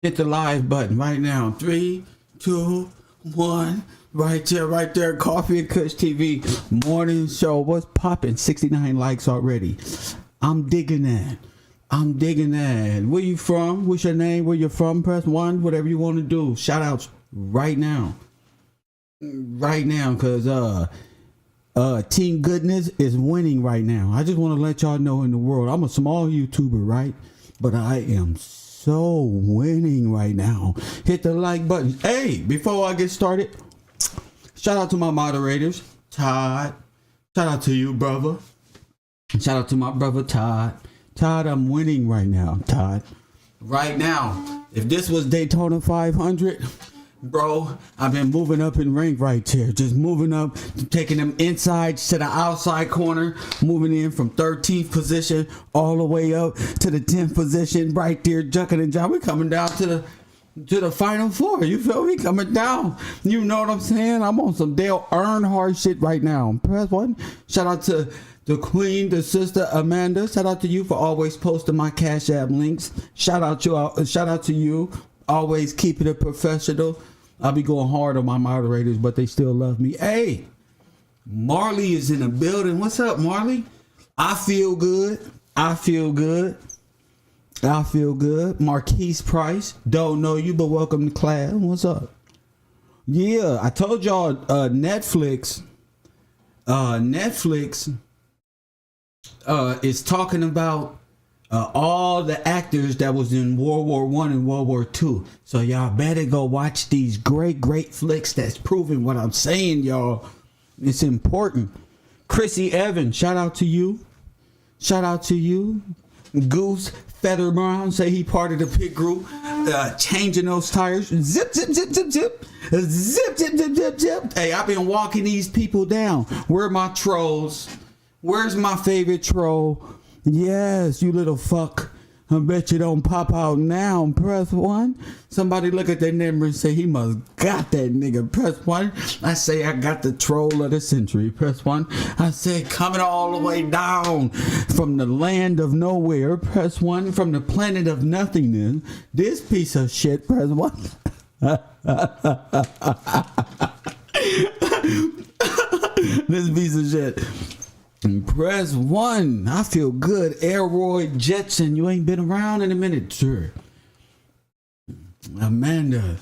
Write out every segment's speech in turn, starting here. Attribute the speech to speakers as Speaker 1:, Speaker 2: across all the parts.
Speaker 1: Hit the live button right now. 3, 2, 1. Right there. Coffee and Kush TV morning show. What's popping? 69 likes already. I'm digging that. Where you from? What's your name? Where you from? Press 1. Whatever you want to do. Shout outs right now. Cause Team Goodness is winning right now. I just want to let y'all know in the world. I'm a small YouTuber, right? But I am so winning right now. Hit the like button. Hey, before I get started, shout out to my moderators. Todd. Shout out to you, brother. Shout out to my brother Todd. Todd, I'm winning right now, Todd. Right now. If this was Daytona 500, bro, I've been moving up in rank right here. Just moving up, taking them inside to the outside corner, moving in from 13th position all the way up to the 10th position right there, jucking and jiving. We're coming down to the final four. You feel me? Coming down. You know what I'm saying? I'm on some Dale Earnhardt shit right now. Press 1. Shout out to the queen, the sister Amanda. Shout out to you for always posting my Cash App links. Shout out to you. Always keeping it professional. I'll be going hard on my moderators, but they still love me. Hey, Marley is in the building. What's up, Marley? I feel good. Marquise Price. Don't know you, but welcome to class. What's up? Yeah, I told y'all Netflix is talking about all the actors that was in World War One and World War Two. So y'all better go watch these great flicks that's proving what I'm saying, y'all. It's important. Chrissy Evans, shout out to you. Goose Feather Brown, say he part of the pit group, changing those tires. Zip. Hey, I've been walking these people down. Where are my trolls? Where's my favorite troll? Yes, you little fuck. I bet you don't pop out now. Press 1. Somebody look at that number and say he must got that nigga. Press 1. I say I got the troll of the century. Press 1. I say coming all the way down from the land of nowhere. Press 1. From the planet of nothingness. This piece of shit. Press 1. This piece of shit. Press 1. I feel good. Airroy Jetson, you ain't been around in a minute, sir. Amanda,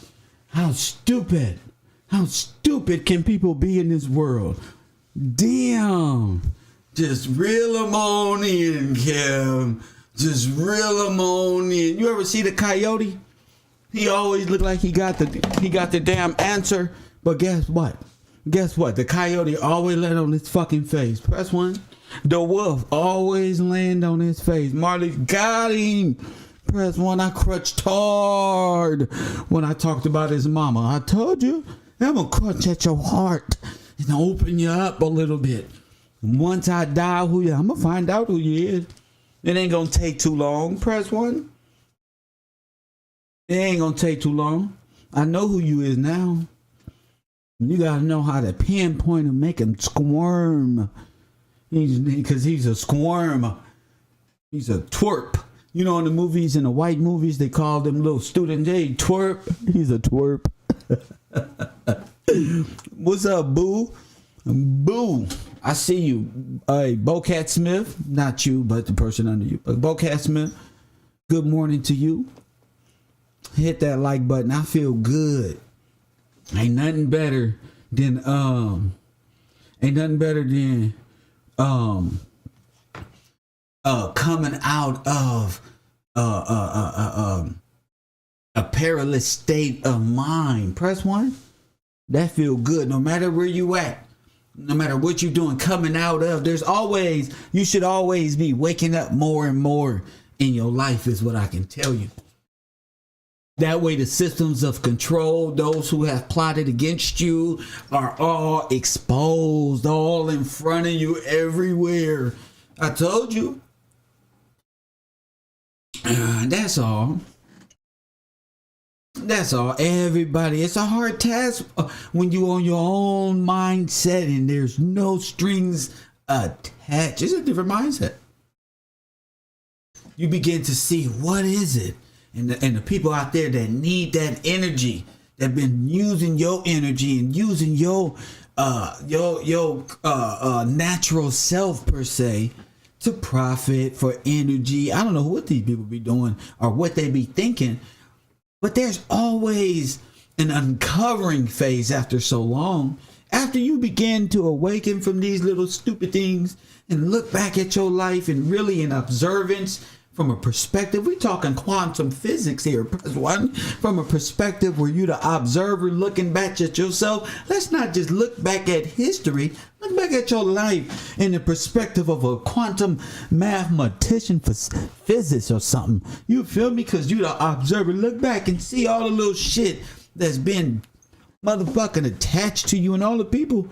Speaker 1: how stupid can people be in this world? Damn. Just reel them on in, Kim. Just reel them on in. You ever see the coyote? He always look like he got the damn answer, but guess what? The coyote always land on his fucking face. Press 1. The wolf always land on his face. Marley got him. Press 1. I crutched hard when I talked about his mama. I told you, I'm gonna crunch at your heart and open you up a little bit. And once I die, I'm gonna find out who you is. It ain't gonna take too long. Press 1. It ain't gonna take too long. I know who you is now. You gotta know how to pinpoint and make him squirm. Because he's a squirm. He's a twerp. You know, in the movies, in the white movies, they call them little students, hey, twerp. He's a twerp. What's up, Boo? Boo. I see you. Hey, Bocat Smith. Not you, but the person under you. Bocat Smith, good morning to you. Hit that like button. I feel good. Ain't nothing better than coming out of a perilous state of mind. Press 1. That feel good no matter where you at, no matter what you're doing. Coming out of, you should always be waking up more and more in your life, is what I can tell you. That way the systems of control, those who have plotted against you, are all exposed, all in front of you everywhere. I told you. That's all. Everybody. It's a hard task when you on your own mindset and there's no strings attached. It's a different mindset. You begin to see, what is it and the people out there that need that energy, that been using your energy and using your natural self per se to profit for energy. I don't know what these people be doing or what they be thinking, but there's always an uncovering phase after so long. After you begin to awaken from these little stupid things and look back at your life and really in observance from a perspective, we talking quantum physics here, one from a perspective where you the observer looking back at yourself. Let's not just look back at history, look back at your life in the perspective of a quantum mathematician for physics or something. You feel me? Because you the observer, look back and see all the little shit that's been motherfucking attached to you and all the people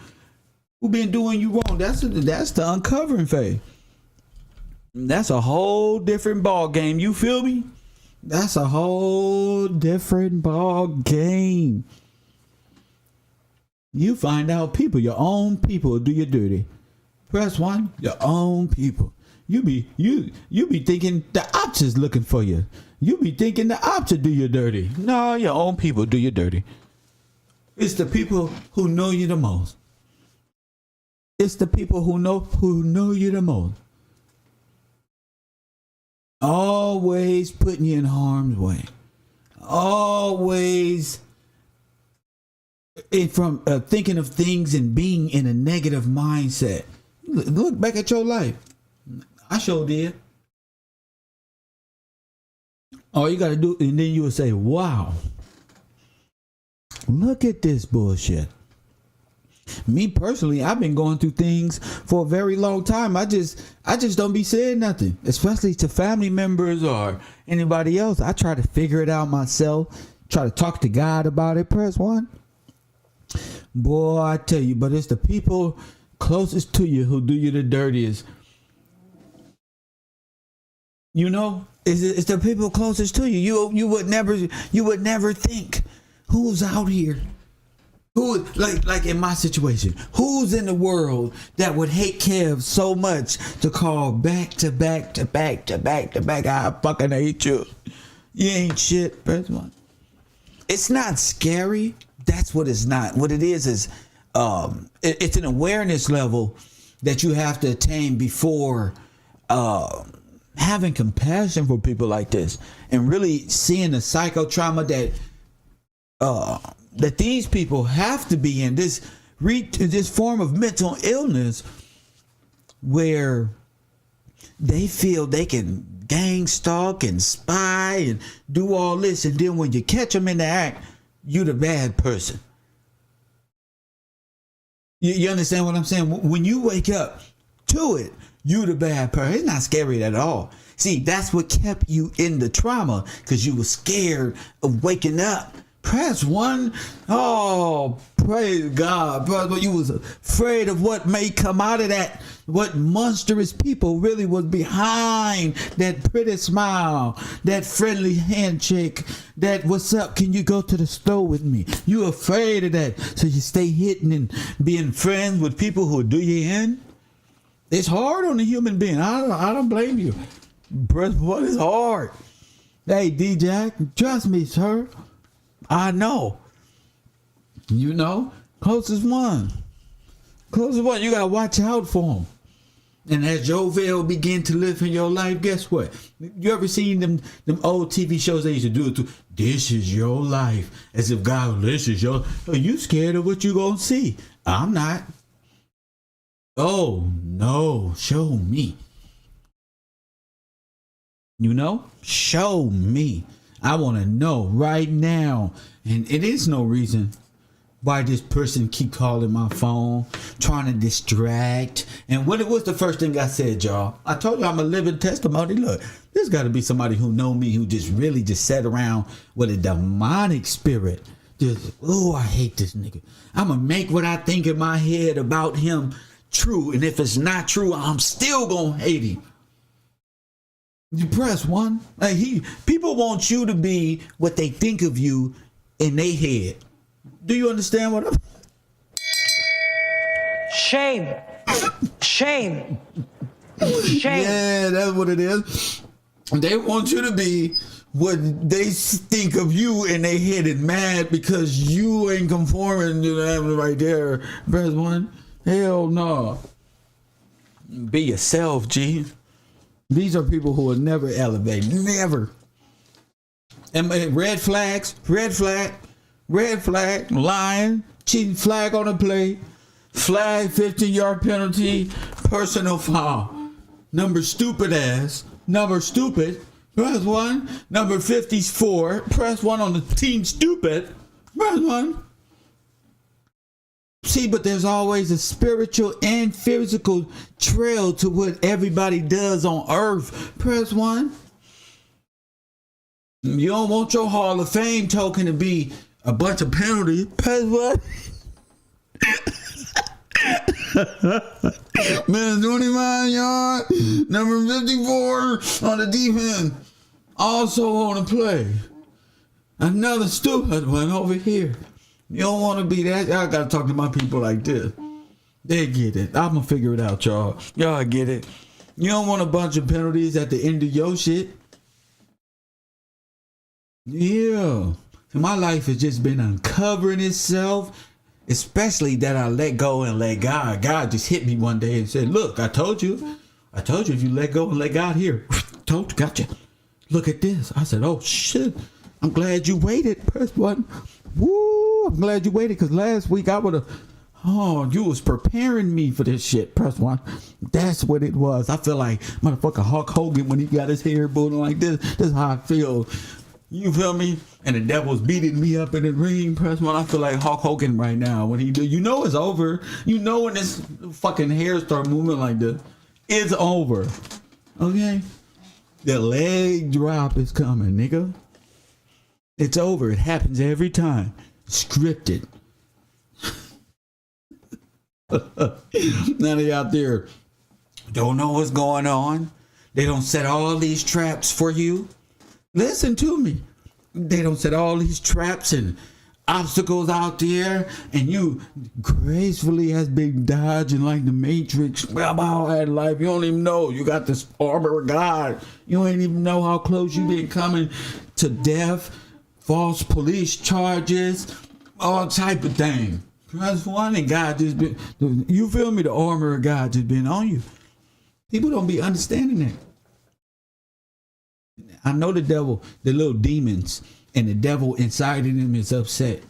Speaker 1: who been doing you wrong. That's the uncovering phase. That's a whole different ball game. You feel me? That's a whole different ball game. You find out people, your own people, do you dirty. Press 1, your own people. You be thinking the ops is looking for you. You be thinking the ops do you dirty. No, your own people do you dirty. It's the people who know you the most. It's the people who know you the most. Always putting you in harm's way. Always from thinking of things and being in a negative mindset. Look back at your life. I sure did. All you got to do, and then you will say, wow, look at this bullshit. Me personally, I've been going through things for a very long time. I just don't be saying nothing, especially to family members or anybody else. I try to figure it out myself, try to talk to God about it. Press 1. Boy, I tell you, but it's the people closest to you who do you the dirtiest. You know, it's the people closest to you. You would never think who's out here. Who, like in my situation, who's in the world that would hate Kev so much to call back to back to back to back to back? I fucking hate you. You ain't shit. Press 1. It's not scary. That's what it's not. What it is it's an awareness level that you have to attain before having compassion for people like this and really seeing the psychotrauma that these people have to be in, this form of mental illness where they feel they can gang stalk and spy and do all this, and then when you catch them in the act, you the bad person. You understand what I'm saying? When you wake up to it, you the bad person. It's not scary at all. See, that's what kept you in the trauma, because you were scared of waking up. Press 1. Oh, praise God. Brother, you was afraid of what may come out of that. What monstrous people really was behind that pretty smile, that friendly handshake, that what's up, can you go to the store with me? You afraid of that. So you stay hitting and being friends with people who do you in. It's hard on a human being. I don't blame you. Press 1 is hard. Hey, D-Jack, trust me, sir. I know. You know, closest one. You gotta watch out for them. And as Jovel begin to live in your life, guess what? You ever seen them old TV shows they used to do it to? This is your life. As if God, this is your. Are you scared of what you gonna see? I'm not. Oh no, show me. You know, show me. I want to know right now. And it is no reason why this person keep calling my phone, trying to distract. And what was the first thing I said, y'all? I told you I'm a living testimony. Look, there's got to be somebody who know me, who just really just sat around with a demonic spirit. Just, oh, I hate this nigga. I'm going to make what I think in my head about him true. And if it's not true, I'm still going to hate him. You press 1. Like people want you to be what they think of you in their head. Do you understand what I'm?
Speaker 2: Shame. Shame.
Speaker 1: Yeah, that's what it is. They want you to be what they think of you, and they headed mad because you ain't conforming to them right there. Press 1. Hell no. Be yourself, G. These are people who will never elevate. Never. And red flags, red flag, lying, cheating, flag on the play, flag, 15-yard penalty, personal foul. Number stupid ass, number stupid, press 1. Number 54, press 1 on the team stupid, press 1. See, but there's always a spiritual and physical trail to what everybody does on earth. Press 1. You don't want your Hall of Fame token to be a bunch of penalties. Press 1. Man, 25 yard, number 54 on the defense. Also on the play. Another stupid one over here. You don't want to be that. I got to talk to my people like this. They get it. I'm going to figure it out, y'all. Y'all get it. You don't want a bunch of penalties at the end of your shit. Yeah. My life has just been uncovering itself, especially that I let go and let God. God just hit me one day and said, look, I told you if you let go and let God here. Told you, gotcha. Look at this. I said, oh, shit. I'm glad you waited. Press 1. Woo, I'm glad you waited, because last week I would have, you was preparing me for this shit. Press 1. That's what it was. I feel like motherfucker Hulk Hogan when he got his hair booting like this. This is how I feel. You feel me? And the devil's beating me up in the ring. Press 1. I feel like Hulk Hogan right now when he do. You know it's over. You know when this fucking hair start moving like this, it's over. Okay? The leg drop is coming, nigga. It's over. It happens every time. Scripted. Now they out there don't know what's going on. They don't set all these traps for you. Listen to me. They don't set all these traps and obstacles out there, and you gracefully has been dodging like the Matrix all that life. You don't even know you got this armor of God. You ain't even know how close you been coming to death, false police charges, all type of thing. Press 1 and God just been, you feel me? The armor of God just been on you. People don't be understanding that. I know the devil, the little demons, and the devil inside of them is upset.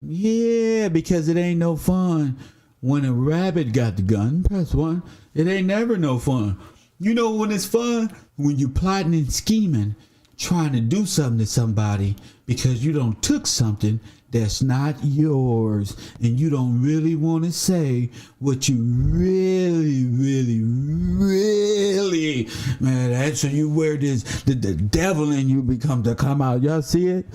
Speaker 1: Yeah, because it ain't no fun when a rabbit got the gun. Press 1. It ain't never no fun. You know when it's fun? When you plotting and scheming, trying to do something to somebody because you don't took something that's not yours, and you don't really want to say what you really, man. That's when you wear this, the devil in you become to come out. Y'all see it?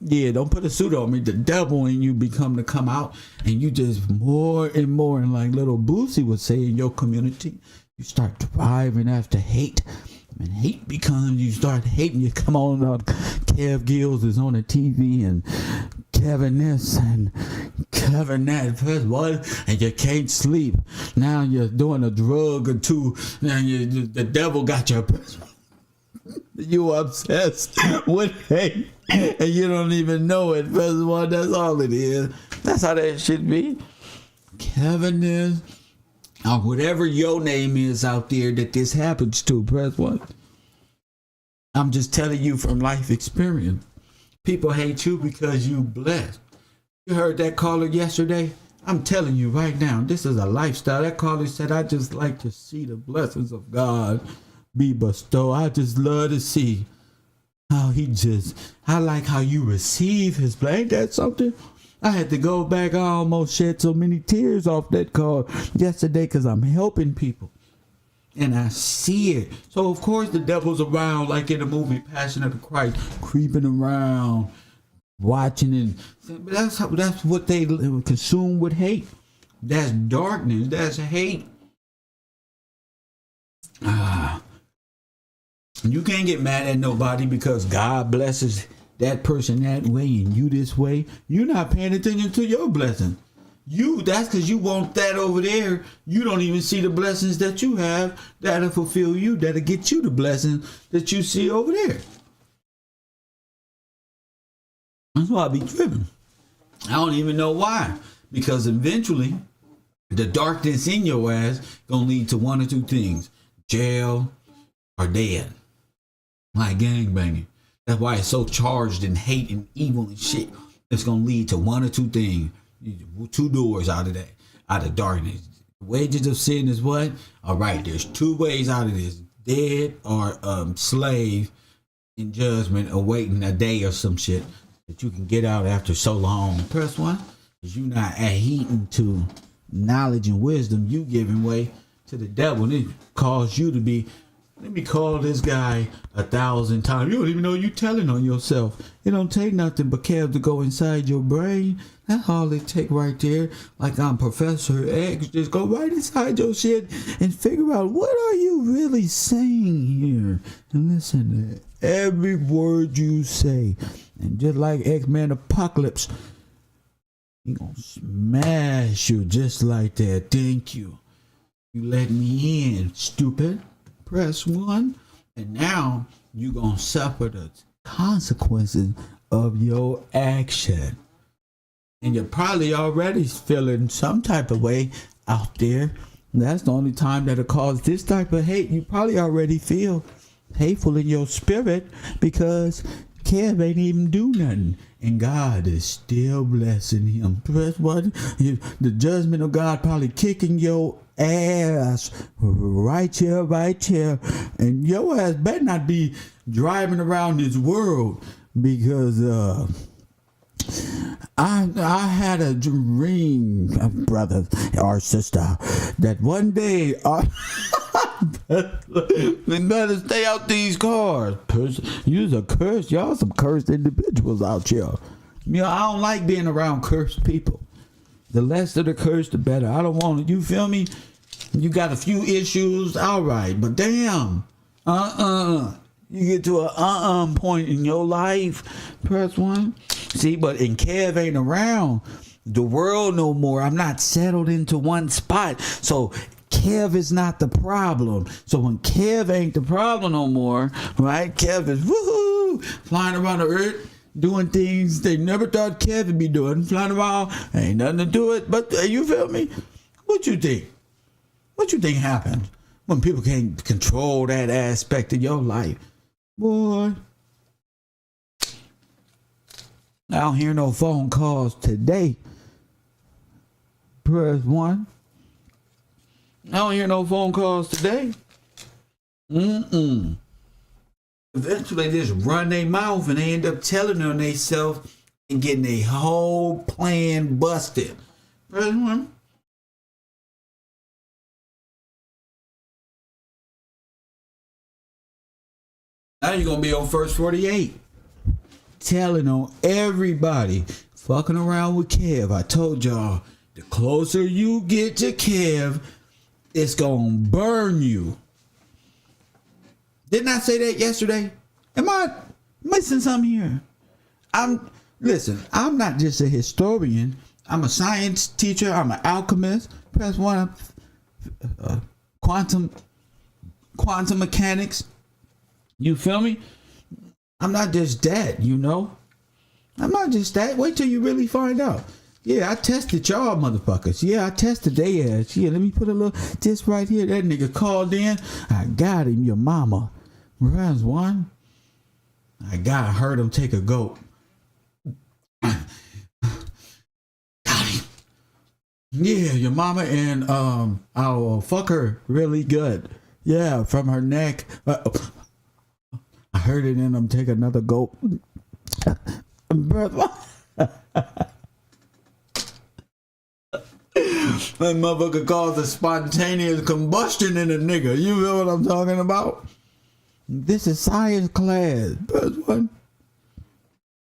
Speaker 1: Yeah, don't put a suit on me. The devil in you become to come out, and you just more and more, and like little Boosie would say in your community, you start driving after hate. And hate becomes, you start hating. You come on, Kev Gills is on the TV, and Kevin this and Kevin that. First one, and you can't sleep. Now you're doing a drug or two. Now the devil got your. You obsessed with hate, and you don't even know it. First one, that's all it is. That's how that should be. Kevin is. Or whatever your name is out there that this happens to, press 1. I'm just telling you from life experience. People hate you because you blessed. You heard that caller yesterday? I'm telling you right now, this is a lifestyle. That caller said, I just like to see the blessings of God be bestowed. I just love to see how I like how you receive his blessing. Ain't that something? I had to go back. I almost shed so many tears off that call yesterday because I'm helping people. And I see it. So, of course, the devil's around like in the movie Passion of the Christ, creeping around, watching it. But that's what they consume with hate. That's darkness. That's hate. You can't get mad at nobody because God blesses that person that way and you this way. You're not paying attention to your blessing. That's because you want that over there. You don't even see the blessings that you have that'll fulfill you, that'll get you the blessing that you see over there. That's why I be tripping. I don't even know why. Because eventually, the darkness in your ass gonna lead to one or two things: jail or dead. Like gangbanging. That's why it's so charged in hate and evil and shit. It's gonna lead to one or two things. Two doors out of that, out of darkness. The wages of sin is what? All right, there's two ways out of this: dead or slave in judgment, awaiting a day or some shit that you can get out after so long. Press one is you not adhering to knowledge and wisdom. You giving way to the devil. And it caused you to be. Let me call this guy 1,000 times. You don't even know you telling on yourself. It don't take nothing but Kev to go inside your brain. That's all it take right there. Like I'm Professor X. Just go right inside your shit and figure out what are you really saying here. And listen to every word you say. And just like X-Men Apocalypse, he gonna smash you just like that. Thank you. You let me in, stupid. Press one, and now you gonna suffer the consequences of your action. And you're probably already feeling some type of way out there. That's the only time that'll cause this type of hate. You probably already feel hateful in your spirit because Kev ain't even do nothing, and God is still blessing him. Press one. The judgment of God probably kicking your ass right here, and your ass better not be driving around this world because I had a dream, brother or sister, that one day they better stay out these cars. You's a curse. Y'all some cursed individuals out here. You know, I don't like being around cursed people. The less of the curse, the better. I don't want it. You feel me? You got a few issues, all right, but damn, you get to a point in your life. Press one. See, but in Kev ain't around the world no more. I'm not settled into one spot, so Kev is not the problem. So when Kev ain't the problem no more, right? Kev is woohoo, flying around the earth, doing things they never thought Kev would be doing, flying around, ain't nothing to do it. But you feel me? What you think? What you think happens when people can't control that aspect of your life? Boy, I don't hear no phone calls today. Press one. I don't hear no phone calls today. Eventually they just run their mouth and they end up telling on themselves and getting their whole plan busted. Press one. Now you're going to be on First 48. Telling on everybody. Fucking around with Kev. I told y'all, the closer you get to Kev, it's going to burn you. Didn't I say that yesterday? Am I missing something here? Listen, I'm not just a historian. I'm a science teacher. I'm an alchemist. Press one. Quantum mechanics. You feel me? I'm not just that, you know? I'm not just that. Wait till you really find out. Yeah, I tested y'all motherfuckers. Yeah, I tested their ass. Yeah, let me put a little this right here. That nigga called in. I got him, your mama. Rounds one. I heard him take a goat. Got him. Yeah, your mama, and I'll fuck her really good. Yeah, from her neck. I heard it in him take another goat. Brother. That motherfucker caused a spontaneous combustion in a nigga. You know what I'm talking about? This is science class. Press one.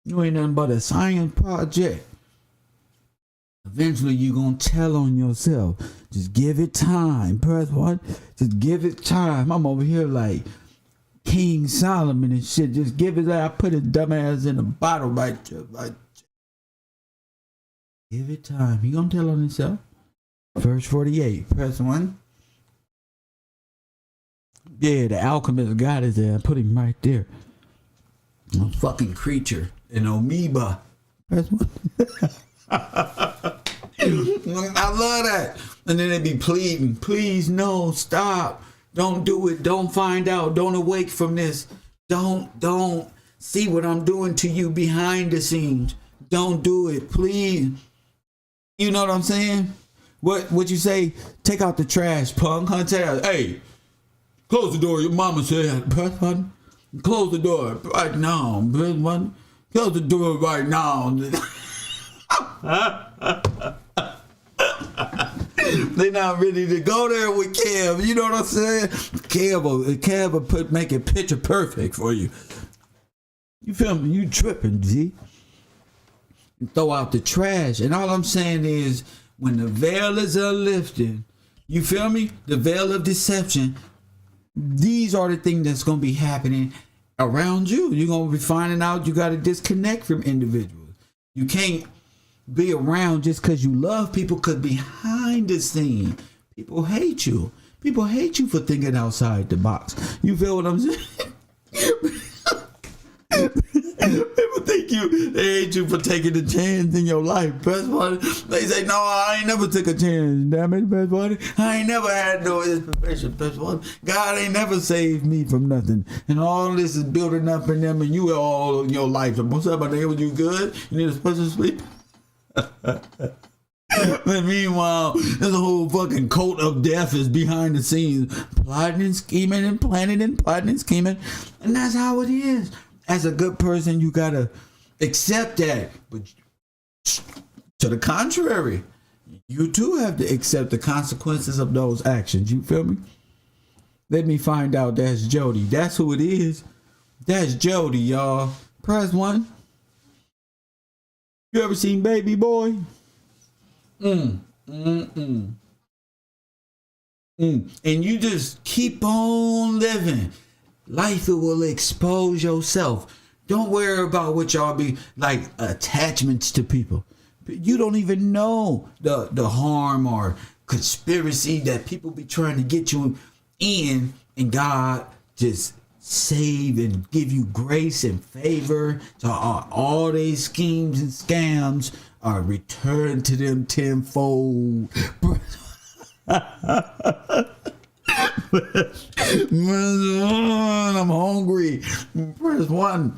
Speaker 1: You ain't nothing but a science project. Eventually you gonna tell on yourself. Just give it time. Press one. Just give it time. I'm over here like King Solomon and shit. Just give it that. I put his dumb ass in a bottle right there. Give it time. He gonna tell on himself. Verse 48. Press one. Yeah, the alchemist got his there. Put him right there. A fucking creature. An amoeba. Press one. I love that. And then they be pleading, please, no, stop. Don't do it. Don't find out. Don't awake from this. Don't see what I'm doing to you behind the scenes. Don't do it, please. You know what I'm saying? What you say? Take out the trash, punk. Hunter. Hey, close the door. Your mama said, press button. Close the door right now. Press button. Close the door right now. They're not ready to go there with Kev. You know what I'm saying? Kev will make it picture perfect for you. You feel me? You tripping, G. Throw out the trash. And all I'm saying is, when the veil is unlifted, you feel me? The veil of deception, these are the things that's going to be happening around you. You're going to be finding out you got to disconnect from individuals. You can't be around just because you love people, because behind the scene, people hate you. People hate you for thinking outside the box. You feel what I'm saying? People think they hate you for taking a chance in your life. Best buddy, they say, no, I ain't never took a chance. Damn it, best buddy. I ain't never had no inspiration, best buddy. God ain't never saved me from nothing. And all this is building up in them, and you all in your life. What's up, my nigga? You good? You need a special sleep? But meanwhile, there's a whole fucking cult of death is behind the scenes, plotting and scheming and planning and plotting and scheming. And that's how it is. As a good person, you gotta accept that. But to the contrary, you too have to accept the consequences of those actions. You feel me? Let me find out. That's Jody. That's who it is. That's Jody, y'all. Press one. You ever seen Baby Boy? And you just keep on living. Life will expose yourself. Don't worry about what y'all be like attachments to people. You don't even know the harm or conspiracy that people be trying to get you in, and God just save and give you grace and favor. So all these schemes and scams are returned to them tenfold. I'm hungry. Press one.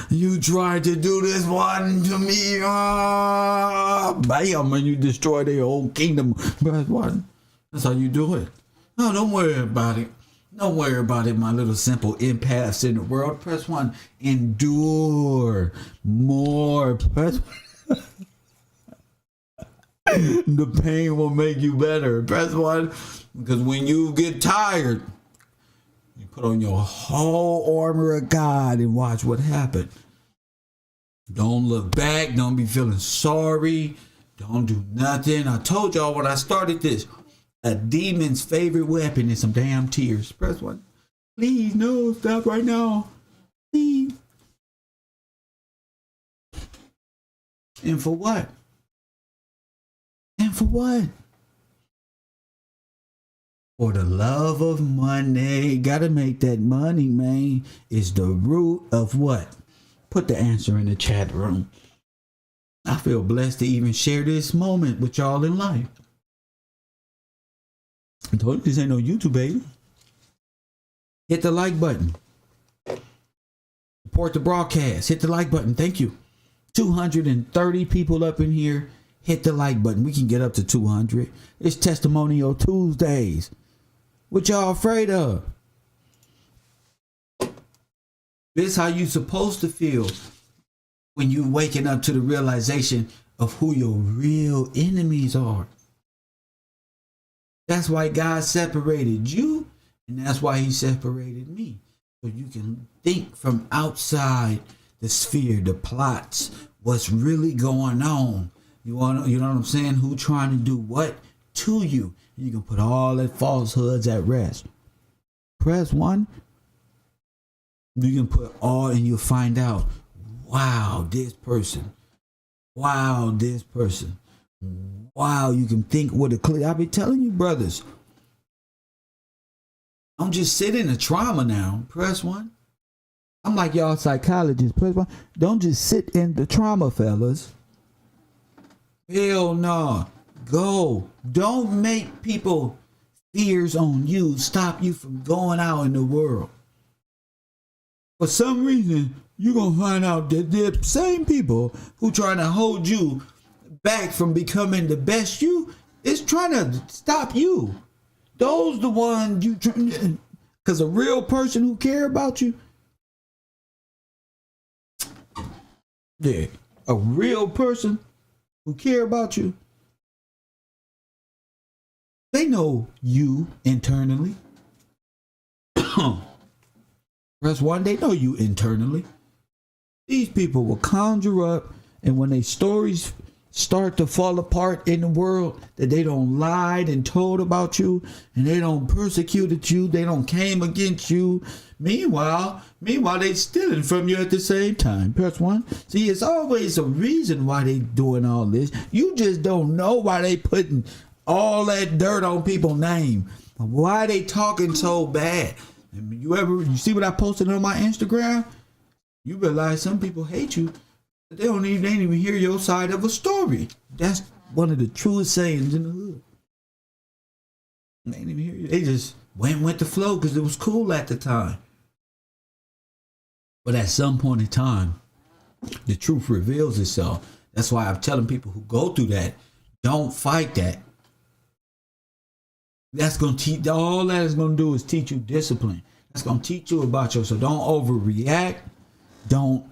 Speaker 1: You tried to do this one to me. Bam, and you destroy their whole kingdom. Press one. That's how you do it. No, don't worry about it. Don't worry about it, my little simple empaths in the world. Press one. Endure more. Press one. The pain will make you better. Press one. Because when you get tired, you put on your whole armor of God and watch what happens. Don't look back. Don't be feeling sorry. Don't do nothing. I told y'all when I started this, a demon's favorite weapon is some damn tears. Press one. Please, no, stop right now. Please. And for what? And for what? For the love of money. Gotta make that money, man. Is the root of what? Put the answer in the chat room. I feel blessed to even share this moment with y'all in life. I told you this ain't no YouTube, baby. Hit the like button. Support the broadcast. Hit the like button. Thank you. 230 people up in here. Hit the like button. We can get up to 200. It's Testimonial Tuesdays. What y'all afraid of? This is how you supposed to feel when you waking up to the realization of who your real enemies are. That's why God separated you, and that's why he separated me. So you can think from outside the sphere, the plots, what's really going on. You know what I'm saying? Who trying to do what to you? You can put all that falsehoods at rest. Press one. You can put all, and you'll find out, wow, this person. Wow, this person. Wow, you can think with a clear. I be telling you, brothers. Don't just sit in the trauma now. Press one. I'm like y'all psychologists. Don't just sit in the trauma, fellas. Hell no. Go. Don't make people fears on you stop you from going out in the world. For some reason, you're going to find out that the same people who trying to hold you back from becoming the best you is trying to stop you. Those the ones you trying, because a real person who care about you, yeah, a real person who care about you, they know you internally. Press one, they know you internally. These people will conjure up, and when their stories start to fall apart in the world, that they don't lied and told about you, and they don't persecuted you, they don't came against you. Meanwhile, they stealing from you at the same time. Press one. See, it's always a reason why they doing all this. You just don't know why they putting all that dirt on people's name. Why they talking so bad? You see what I posted on my Instagram? You realize some people hate you. They ain't even hear your side of a story. That's one of the truest sayings in the hood. They ain't even hear you. They just went with the flow because it was cool at the time. But at some point in time, the truth reveals itself. That's why I'm telling people who go through that, don't fight that. That's going to teach, all that is going to do is teach you discipline. That's going to teach you about yourself. Don't overreact. Don't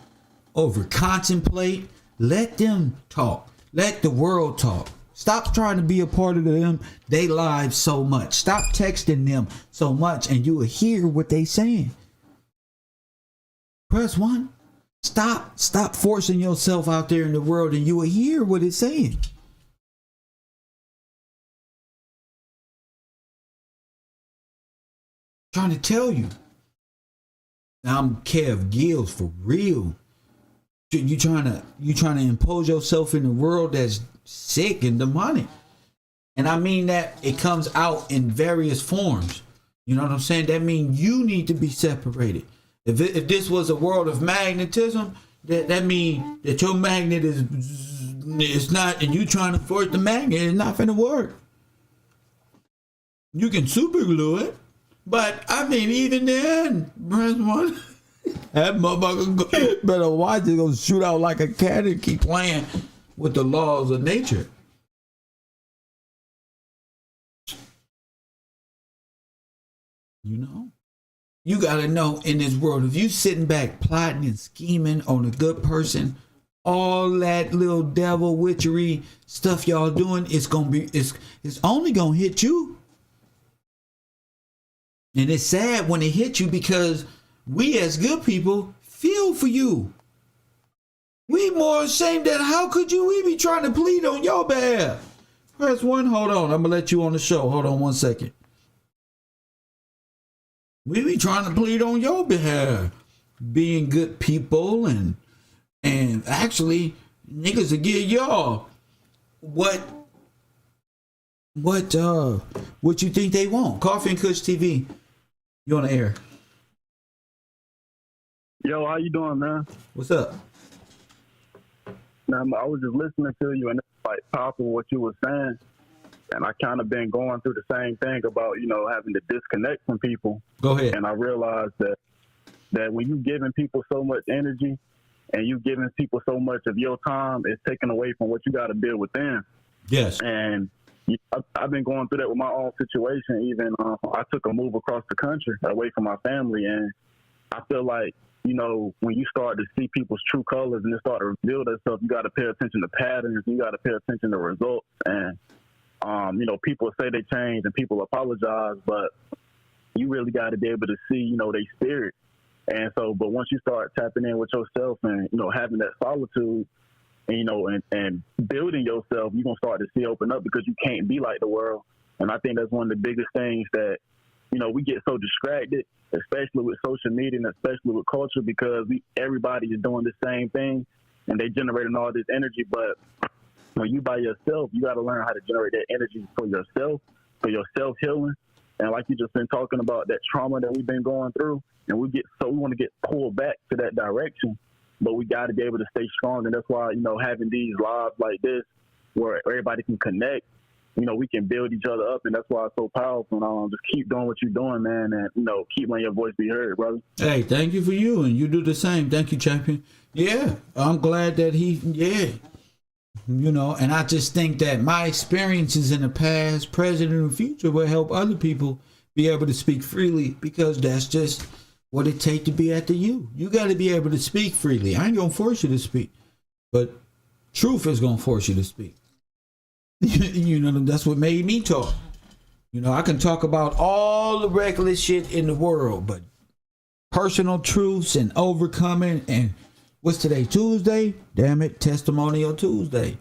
Speaker 1: over contemplate. Let them talk. Let the world talk. Stop trying to be a part of them, they lives so much. Stop texting them so much and you will hear what they saying. Press one. Stop forcing yourself out there in the world and you will hear what it's saying. Trying to tell you. I'm Kev Gills for real. You trying to impose yourself in a world that's sick and demonic. And I mean that it comes out in various forms. You know what I'm saying? That means you need to be separated. If this was a world of magnetism, that means that your magnet is not, and you trying to force the magnet, it's not finna work. You can super glue it. But I mean, even then, press one, that motherfucker better watch it, gonna shoot out like a cat and keep playing with the laws of nature. You know, you gotta know in this world, if you sitting back plotting and scheming on a good person, all that little devil witchery stuff y'all doing, it's only gonna hit you. And it's sad when it hits you because we as good people feel for you. We more ashamed that how could we be trying to plead on your behalf? Press one, hold on. I'm going to let you on the show. Hold on 1 second. We be trying to plead on your behalf. Being good people and actually niggas will give y'all what you think they want. Coffee and Kush TV. You on the air?
Speaker 2: Yo, how you doing, man?
Speaker 1: What's up?
Speaker 2: Now, I was just listening to you, and it's like powerful what you were saying, and I kind of been going through the same thing about having to disconnect from people.
Speaker 1: Go ahead.
Speaker 2: And I realized that when you giving people so much energy, and you giving people so much of your time, it's taken away from what you got to build within.
Speaker 1: Yes.
Speaker 2: And I've been going through that with my own situation. Even I took a move across the country away from my family, and I feel like when you start to see people's true colors and they start to reveal themselves, you got to pay attention to patterns. You got to pay attention to results. And people say they change and people apologize, but you really got to be able to see their spirit. And so, but once you start tapping in with yourself and having that solitude, and building yourself, you're going to start to see open up because you can't be like the world. And I think that's one of the biggest things that, we get so distracted, especially with social media and especially with culture, because everybody is doing the same thing and they generating all this energy. But when you by yourself, you got to learn how to generate that energy for yourself, for your self-healing, And like you just been talking about that trauma that we've been going through, and we want to get pulled back to that direction, but we got to be able to stay strong. And that's why, having these lives like this where everybody can connect, we can build each other up, and that's why it's so powerful. And just keep doing what you're doing, man, and keep letting your voice be heard, brother.
Speaker 1: Hey, thank you for you, and you do the same. Thank you, champion. Yeah, I'm glad that and I just think that my experiences in the past, present, and the future will help other people be able to speak freely, because that's just what it takes to be at the U. You got to be able to speak freely. I ain't gonna force you to speak, but truth is gonna force you to speak. That's what made me talk. I can talk about all the reckless shit in the world, but personal truths and overcoming, and what's today, Tuesday? Damn it, Testimonial Tuesday.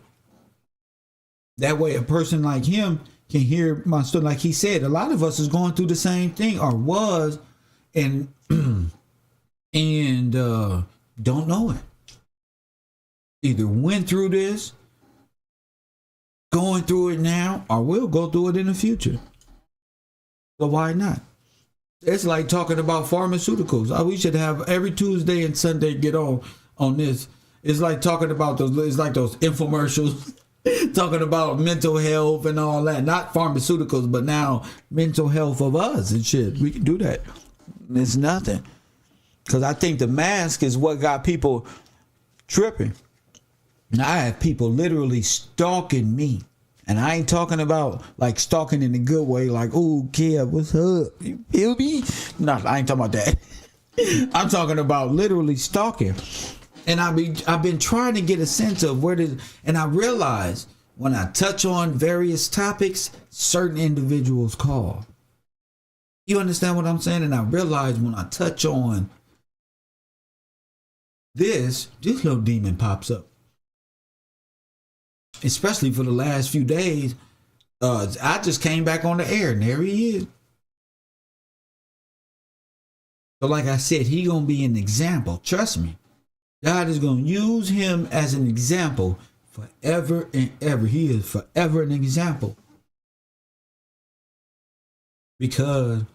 Speaker 1: That way a person like him can hear my story. Like he said, a lot of us is going through the same thing, or was, and don't know it. Either went through this, going through it now, or will go through it in the future. So why not? It's like talking about pharmaceuticals. We should have every Tuesday and Sunday get on this. It's like talking about those infomercials talking about mental health and all that. Not pharmaceuticals, but now mental health of us and shit. We can do that. It's nothing. Because I think the mask is what got people tripping. Now, I have people literally stalking me. And I ain't talking about like stalking in a good way, like, oh, kid, what's up? You feel me? No, I ain't talking about that. I'm talking about literally stalking. And I've been trying to get a sense of and I realize when I touch on various topics, certain individuals call. You understand what I'm saying? And I realize when I touch on this little demon pops up. Especially for the last few days. I just came back on the air and there he is. So like I said, he gonna be an example. Trust me. God is gonna use him as an example forever and ever. He is forever an example. Because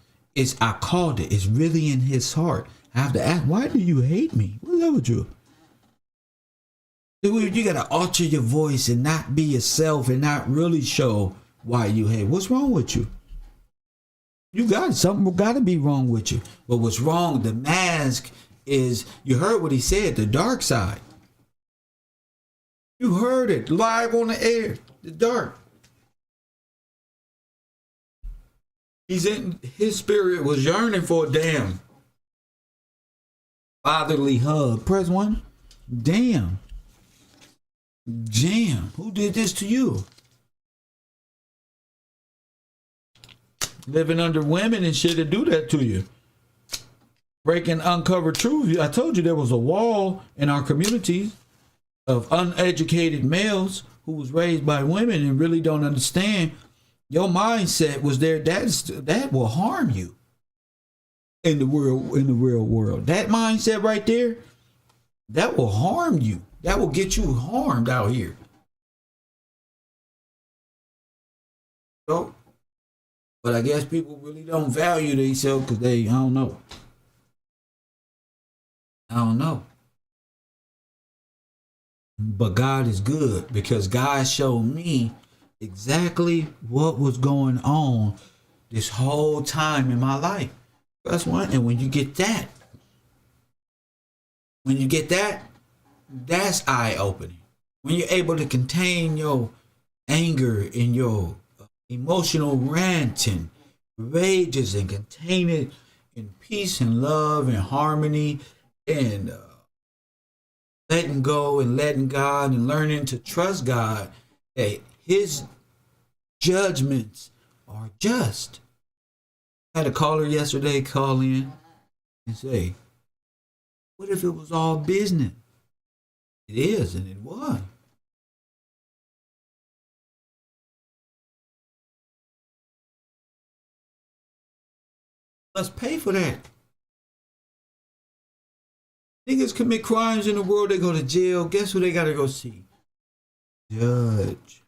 Speaker 1: I called it. It's really in his heart. I have to ask, why do you hate me? What's up with you? You gotta alter your voice and not be yourself and not really show why you hate. What's wrong with you? Something gotta be wrong with you. But what's wrong? The mask is, you heard what he said, the dark side. You heard it live on the air. The dark. His spirit was yearning for a damn fatherly hug. Press one. Damn. Who did this to you? Living under women and shit to do that to you. Breaking uncovered truth. I told you there was a wall in our communities of uneducated males who was raised by women and really don't understand. Your mindset was there. That will harm you in the real world. That mindset right there, that will harm you. That will get you harmed out here. So, but I guess people really don't value themselves because I don't know. But God is good because God showed me exactly what was going on this whole time in my life. That's one. And when you get that, that's eye-opening. When you're able to contain your anger and your emotional ranting, rages, and contain it in peace and love and harmony and letting go and letting God and learning to trust God that his judgments are just. I had a caller yesterday call in and say, what if it was all business? It is, and it was. Let's pay for that. Niggas commit crimes in the world, they go to jail. Guess who they gotta go see? Judge.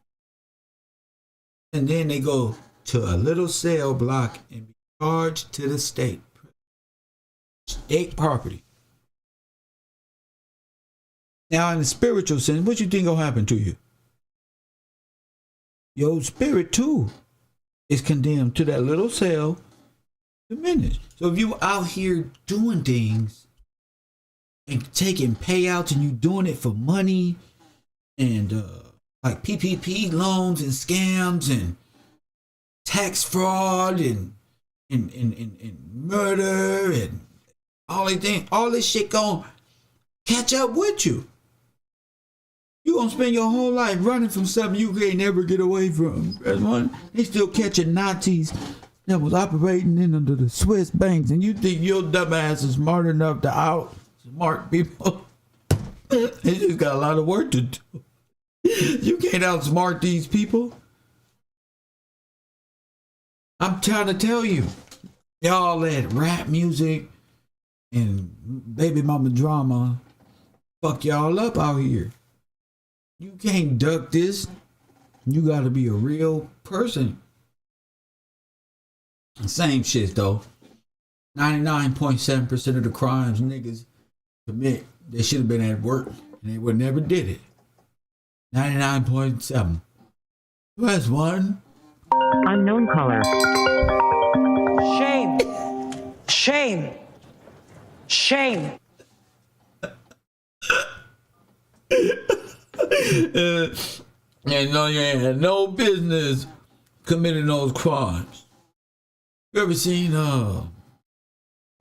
Speaker 1: And then they go to a little cell block and be charged to the state property. Now, in the spiritual sense, what you think gonna happen to you? Your spirit too is condemned to that little cell, diminished. So if you out here doing things and taking payouts and you doing it for money and like PPP loans and scams and tax fraud and murder and all this shit gonna catch up with you. You gonna spend your whole life running from something you can't never get away from. That's one. They still catching Nazis that was operating in under the Swiss banks, and you think your dumb ass is smart enough to outsmart people? They just got a lot of work to do. You can't outsmart these people. I'm trying to tell you, y'all that rap music and baby mama drama fuck y'all up out here. You can't duck this. You gotta be a real person. Same shit though. 99.7% of the crimes niggas commit, they should have been at work and they would never did it. 99.7. Press 1.
Speaker 3: Unknown caller. Shame. Shame. Shame.
Speaker 1: And no, you ain't had no business committing those crimes. You ever seen you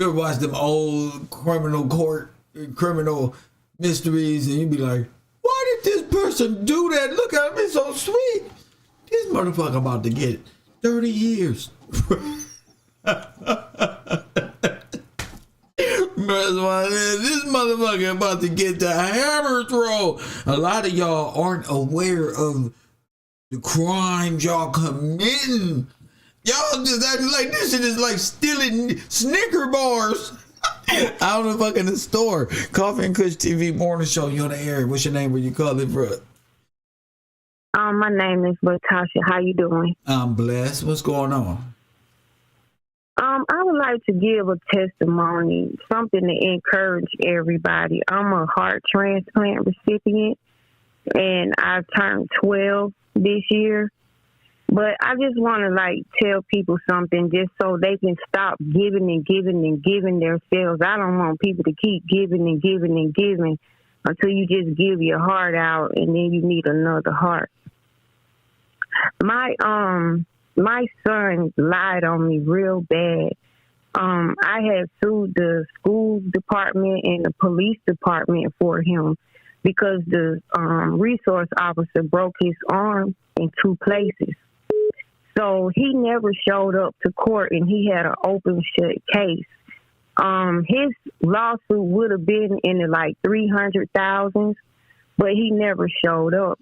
Speaker 1: ever watched them old criminal court criminal mysteries and you be like, why did this person do that? Look at him, it's so sweet. This motherfucker about to get 30 years. This motherfucker about to get the hammer throw. A lot of y'all aren't aware of the crimes y'all committing. Y'all just acting like this shit is like stealing Snicker bars out of fucking the store. Coffee and Kush TV morning show. You on the air. What's your name? Where you call it from?
Speaker 4: My name is Latasha. How you doing?
Speaker 1: I'm blessed. What's going on?
Speaker 4: I would like to give a testimony, something to encourage everybody. I'm a heart transplant recipient, and I turned 12 this year. But I just want to tell people something just so they can stop giving and giving and giving themselves. I don't want people to keep giving and giving and giving until you just give your heart out and then you need another heart. My son lied on me real bad. I had sued the school department and the police department for him because the resource officer broke his arm in 2 places. So he never showed up to court and he had an open shut case. His lawsuit would have been in the $300,000, but he never showed up.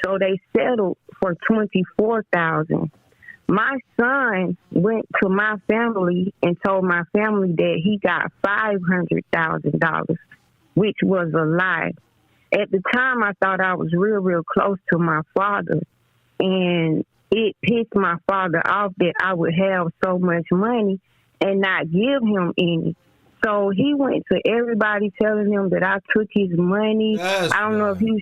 Speaker 4: So they settled for $24,000. My son went to my family and told my family that he got $500,000, which was a lie. At the time, I thought I was real, real close to my father, and it pissed my father off that I would have so much money and not give him any. So he went to everybody telling him that I took his money. I don't know if he was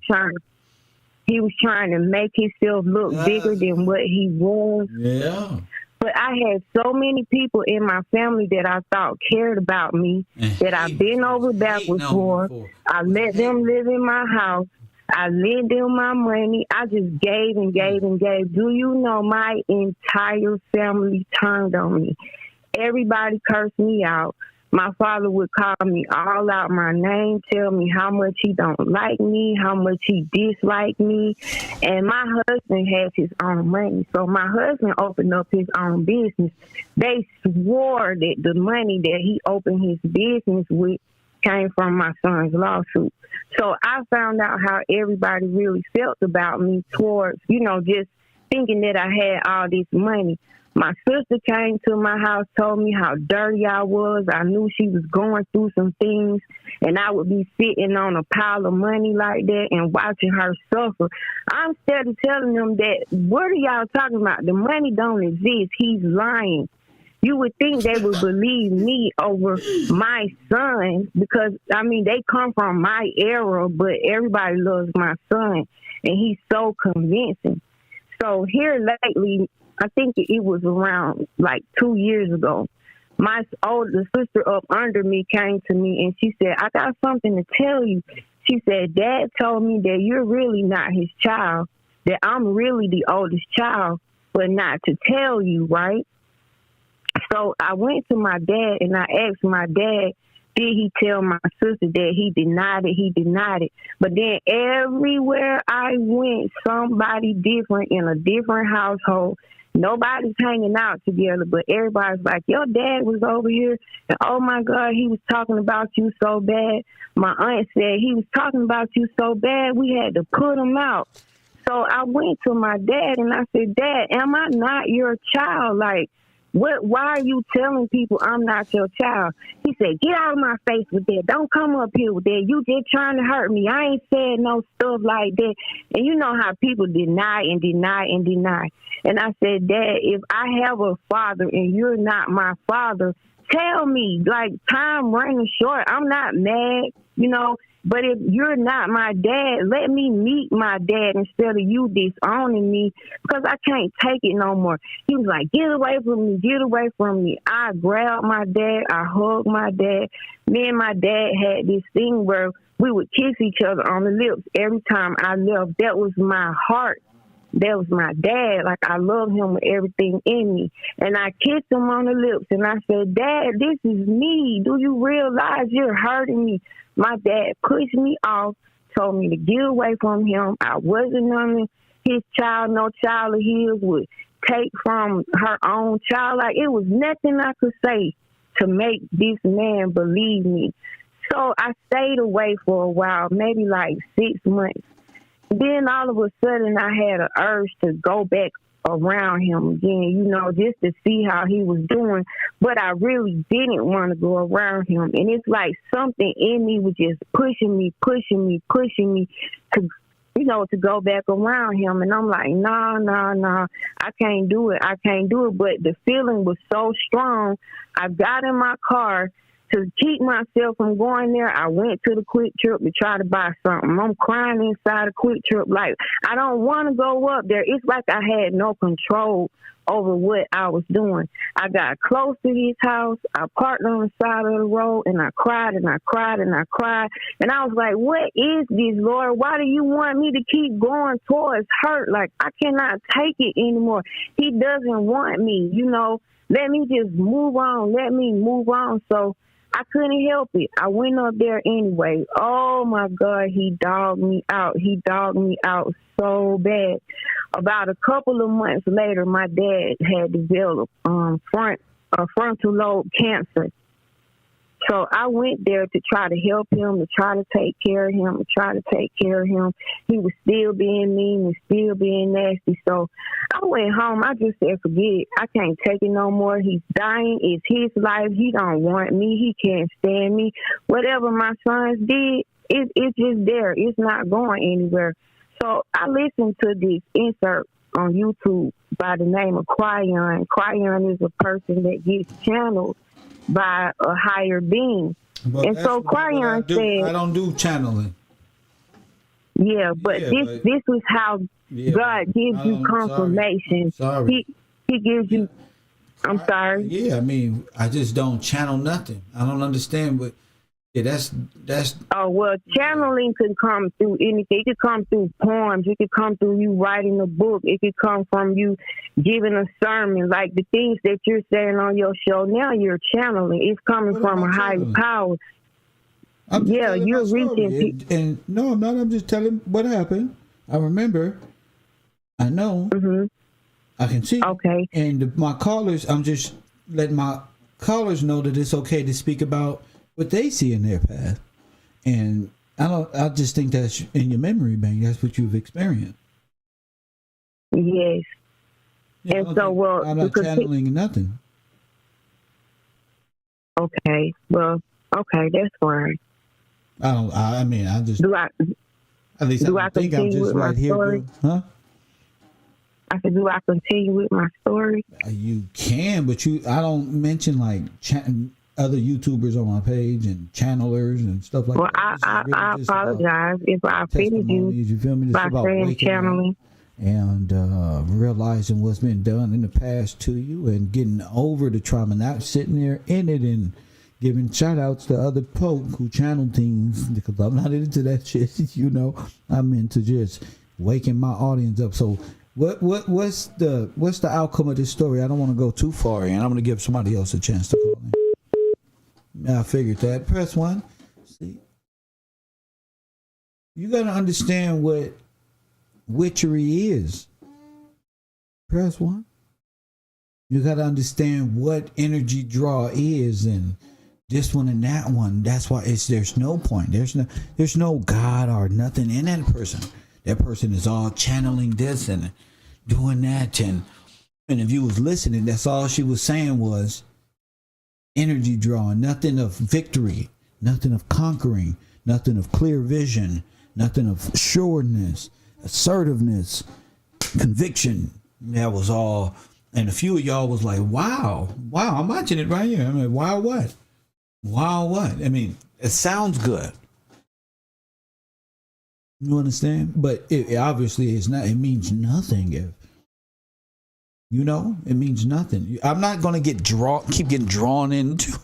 Speaker 4: trying to make himself look bigger than what he was.
Speaker 1: Yeah.
Speaker 4: But I had so many people in my family that I thought cared about me, that I've been over backwards for. I let them live in my house. I lent them my money. I just gave and gave and gave. Do you know my entire family turned on me? Everybody cursed me out. My father would call me all out my name, tell me how much he don't like me, how much he dislike me. And my husband has his own money. So my husband opened up his own business. They swore that the money that he opened his business with came from my son's lawsuit. So I found out how everybody really felt about me towards, just thinking that I had all this money. My sister came to my house, told me how dirty I was. I knew she was going through some things, and I would be sitting on a pile of money like that and watching her suffer. I'm instead of telling them that, what are y'all talking about? The money don't exist. He's lying. You would think they would believe me over my son because, I mean, they come from my era, but everybody loves my son, and he's so convincing. So here lately, I think it was around like 2 years ago, my older sister up under me came to me, and she said, I got something to tell you. She said, Dad told me that you're really not his child, that I'm really the oldest child, but not to tell you, right? So I went to my dad and I asked my dad, did he tell my sister that he denied it? He denied it. But then everywhere I went, somebody different in a different household. Nobody's hanging out together, but everybody's like, your dad was over here, and oh my God, he was talking about you so bad. My aunt said he was talking about you so bad, we had to put him out. So I went to my dad and I said, Dad, am I not your child? Like, why are you telling people I'm not your child? He said, get out of my face with that. Don't come up here with that. You just trying to hurt me. I ain't said no stuff like that. And you know how people deny and deny and deny. And I said, Dad, if I have a father and you're not my father, tell me. Like, time running short. I'm not mad, you know. But if you're not my dad, let me meet my dad instead of you disowning me because I can't take it no more. He was like, get away from me, get away from me. I grabbed my dad, I hugged my dad. Me and my dad had this thing where we would kiss each other on the lips every time I left. That was my heart. That was my dad. Like, I love him with everything in me. And I kissed him on the lips and I said, Dad, this is me. Do you realize you're hurting me? My dad pushed me off, told me to get away from him. I wasn't none of his child. No child of his would take from her own child. Like, it was nothing I could say to make this man believe me. So I stayed away for a while, maybe like 6 months. Then all of a sudden I had an urge to go back around him again, you know, just to see how he was doing. But I really didn't want to go around him. And it's like something in me was just pushing me to, you know, to go back around him. And I'm like, nah, I can't do it. But the feeling was so strong. I got in my car. To keep myself from going there, I went to the Quick Trip to try to buy something. I'm crying inside the Quick Trip. Like, I don't want to go up there. It's like I had no control over what I was doing. I got close to his house. I parked on the side of the road, and I cried. And I was like, what is this, Lord? Why do you want me to keep going towards hurt? Like, I cannot take it anymore. He doesn't want me, you know. Let me just move on. Let me move on. So I couldn't help it. I went up there anyway. Oh, my God, he dogged me out. He dogged me out so bad. About a couple of months later, my dad had developed frontal lobe cancer. So I went there to try to help him, to try to take care of him, He was still being mean and still being nasty. So I went home. I just said, forget it. I can't take it no more. He's dying. It's his life. He don't want me. He can't stand me. Whatever my sons did, it's just there. It's not going anywhere. So I listened to this insert on YouTube by the name of Cryon. Cryon is a person that gets channeled by a higher being.
Speaker 1: But
Speaker 4: and so Cryon said,
Speaker 1: I don't do channeling.
Speaker 4: Yeah, but this was how God gives you confirmation.
Speaker 1: Sorry.
Speaker 4: He gives you. I'm sorry.
Speaker 1: Yeah, I mean, I just don't channel nothing. I don't understand, but yeah, that's.
Speaker 4: Oh well, channeling could come through anything. It could come through poems. It could come through you writing a book. It could come from you giving a sermon. Like the things that you're saying on your show now, you're channeling. It's coming from a higher power. Yeah, you're reaching.
Speaker 1: And no, I'm not. I'm just telling what happened. I remember. I know.
Speaker 4: Mm-hmm.
Speaker 1: I can see.
Speaker 4: Okay.
Speaker 1: And my callers, I'm just letting my callers know that it's okay to speak about what they see in their path. And I just think that's in your memory bank. That's what you've experienced.
Speaker 4: Yes.
Speaker 1: Yeah,
Speaker 4: And so, well,
Speaker 1: I'm not channeling nothing.
Speaker 4: okay, well, okay, that's fine.
Speaker 1: I mean, I just.
Speaker 4: Do I
Speaker 1: At least
Speaker 4: do
Speaker 1: I
Speaker 4: I
Speaker 1: think I'm
Speaker 4: continue
Speaker 1: just
Speaker 4: with my
Speaker 1: right here.
Speaker 4: story?
Speaker 1: Huh?
Speaker 4: I said, do I continue with my story?
Speaker 1: You can, but I don't mention like other YouTubers on my page and channelers and stuff like
Speaker 4: Well,
Speaker 1: that.
Speaker 4: I apologize if I offended you
Speaker 1: You feel me? It's
Speaker 4: by
Speaker 1: about
Speaker 4: saying
Speaker 1: waking up
Speaker 4: channeling.
Speaker 1: and realizing what's been done in the past to you and getting over the trauma, not sitting there in it and giving shout outs to other folk who channel things, because I'm not into that shit. I'm into just waking my audience up. So what's the outcome of this story? I don't want to go too far in. I'm going to give somebody else a chance to call in. I figured that. Press 1. See, you got to understand what witchery is. Press 1. You got to understand what energy draw is, and this one and that one. That's why there's no point. There's no God or nothing in that person. That person is all channeling this and doing that, and if you was listening, that's all she was saying was energy drawing. Nothing of victory, nothing of conquering, nothing of clear vision, nothing of assuredness, assertiveness, conviction. That was all. And a few of y'all was like, wow, I'm watching it right here. I mean, wow, what? Wow, what? I mean, it sounds good. You understand? But it obviously is not. It means nothing. If it means nothing. I'm not gonna keep getting drawn into.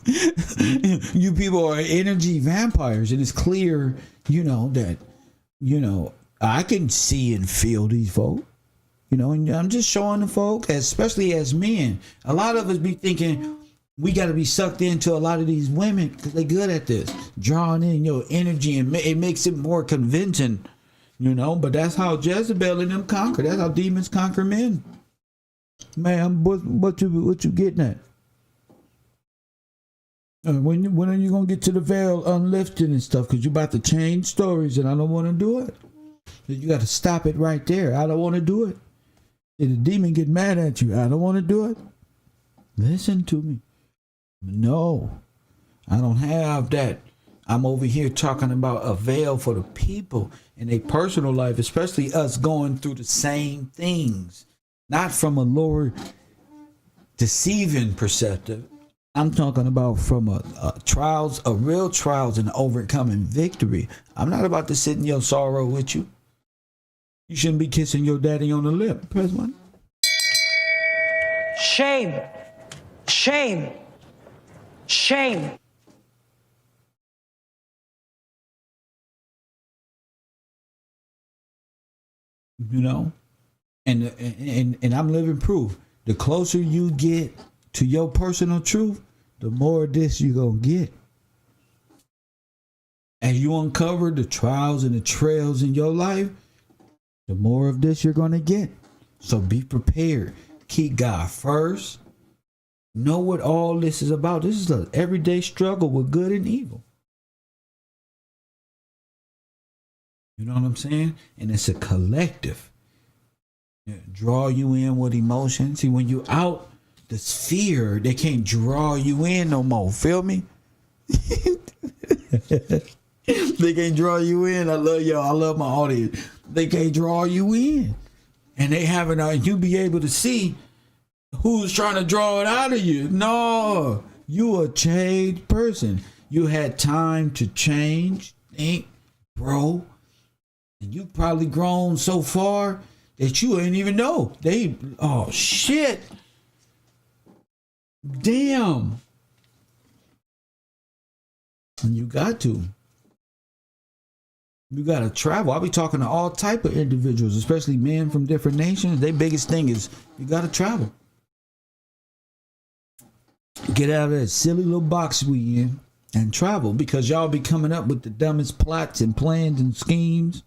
Speaker 1: You people are energy vampires, and it's clear, that, I can see and feel these folk. And I'm just showing the folk, especially as men. A lot of us be thinking we got to be sucked into a lot of these women because they're good at this, drawing in your energy, and it makes it more convincing, But that's how Jezebel and them conquer. That's how demons conquer men. Man, what you getting at? When are you gonna get to the veil unlifting and stuff? Because you about to change stories, and I don't want to do it. You got to stop it right there. I don't want to do it. If the demon get mad at you, I don't want to do it. Listen to me. No, I don't have that. I'm over here talking about a veil for the people in their personal life, especially us going through the same things, not from a lower deceiving perspective. I'm talking about from a real trials and overcoming victory. I'm not about to sit in your sorrow with you. You shouldn't be kissing your daddy on the lip. Press 1.
Speaker 3: Shame. Shame. Shame.
Speaker 1: And I'm living proof. The closer you get to your personal truth, the more of this you're going to get. As you uncover the trials and the trails in your life, the more of this you're going to get. So be prepared. Keep God first. Know what all this is about. This is an everyday struggle with good and evil. You know what I'm saying? And it's a collective. Draw you in with emotion. See, when you out the sphere, they can't draw you in no more. Feel me? They can't draw you in. I love y'all. I love my audience. They can't draw you in. And they haven't, you be able to see who's trying to draw it out of you. No, you a changed person. You had time to change, think, grow. And you probably grown so far that you ain't even know. Oh shit. Damn. And you got to. You got to travel. I'll be talking to all type of individuals, especially men from different nations. Their biggest thing is you got to travel. Get out of that silly little box we in and travel, because y'all be coming up with the dumbest plots and plans and schemes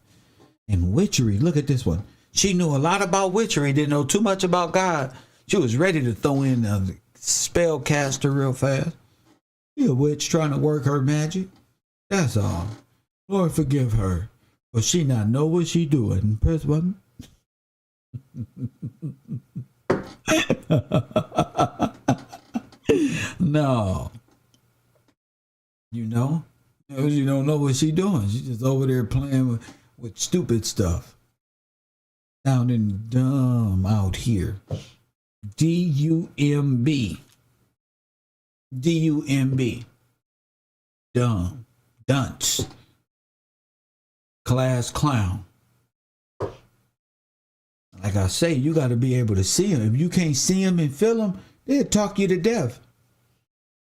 Speaker 1: and witchery. Look at this one. She knew a lot about witchery, didn't know too much about God. She was ready to throw in a spellcaster real fast. She a witch trying to work her magic. That's all. Lord forgive her, but she not know what she doing. Press button. No. You know? You don't know what she doing. She's just over there playing with stupid stuff. Sounding dumb out here. D-U-M-B. D-U-M-B. Dumb. Dunce. Class clown. Like I say, you got to be able to see them. If you can't see them and feel them, they'll talk you to death.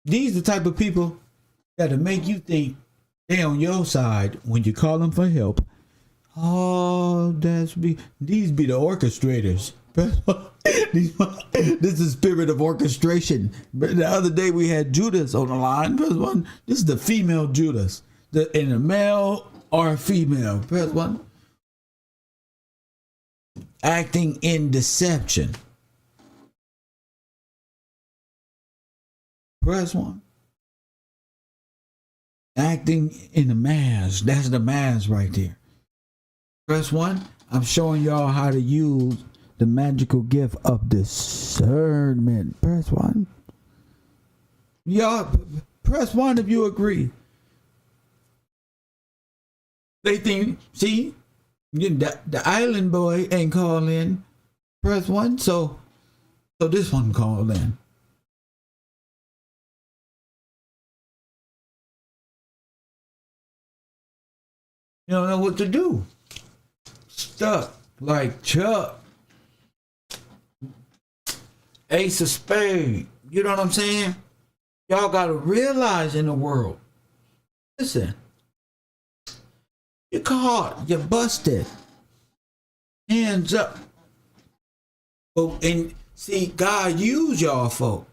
Speaker 1: These are the type of people that'll make you think they on your side when you call them for help. Oh, these be the orchestrators. This is spirit of orchestration. But the other day we had Judas on the line. Press one. This is the female Judas. And a male or a female. Press one. Acting in deception. Press one. Acting in the mask. That's the mask right there. Press one. I'm showing y'all how to use the magical gift of discernment. Press one. Y'all, press one if you agree. They think, see, the island boy ain't called in. Press one, so this one called in. You don't know what to do. Stuck like Chuck. Ace of Spades. You know what I'm saying? Y'all got to realize in the world. Listen. You're caught. You're busted. Hands up. But and see, God used y'all folk.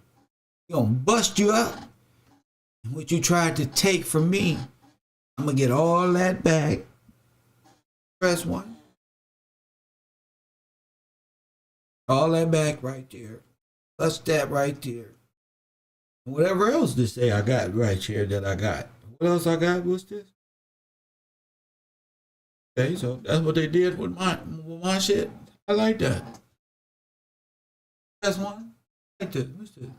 Speaker 1: He gonna bust you up. And what you tried to take from me, I'm gonna get all that back. Press one. All that back right there. Plus that right there. And whatever else to say I got right here that I got. What else I got? What's this? Okay, so that's what they did with my shit. I like that. That's one. I like this. What's this?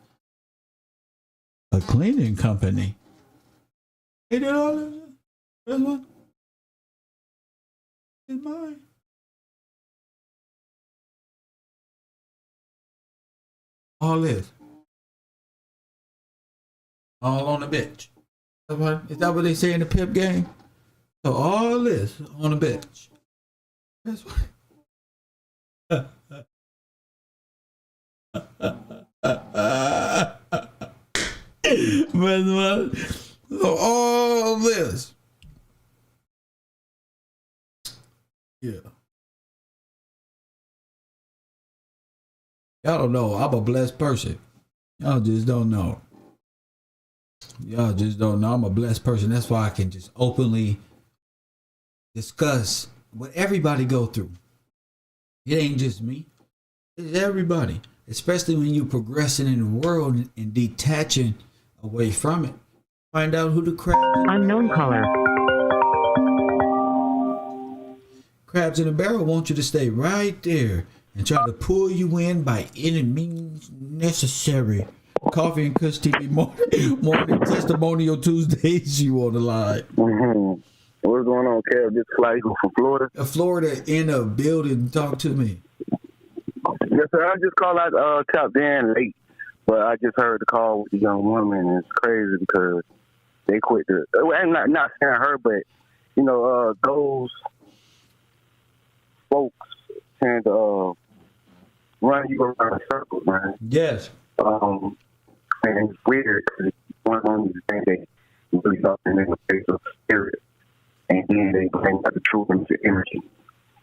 Speaker 1: A cleaning company. They did all this. That's one. It's mine. All this. All on the bench. Is that what they say in the pimp game? So all this on the bench. That's what. So all this. Yeah. Y'all don't know. I'm a blessed person. Y'all just don't know. Y'all just don't know. I'm a blessed person. That's why I can just openly discuss what everybody go through. It ain't just me. It's everybody. Especially when you're progressing in the world and detaching away from it. Find out who the
Speaker 5: Unknown caller.
Speaker 1: Crabs in a barrel want you to stay right there and try to pull you in by any means necessary. Coffee and Kush TV morning testimonial Tuesdays. You on the line.
Speaker 2: Mm-hmm. What's going on, Kev? This is Eagle from Florida.
Speaker 1: Florida in a building. Talk to me.
Speaker 2: Yes, sir. I just called out tapped in late, but I just heard the call with the young woman, and it's crazy because they quit the. I'm not saying her, but you know, those folks tend to run you around in circles, man.
Speaker 1: Yes.
Speaker 2: And it's weird because one of them think they really something in the face of spirit, and then they bring out the truth into energy.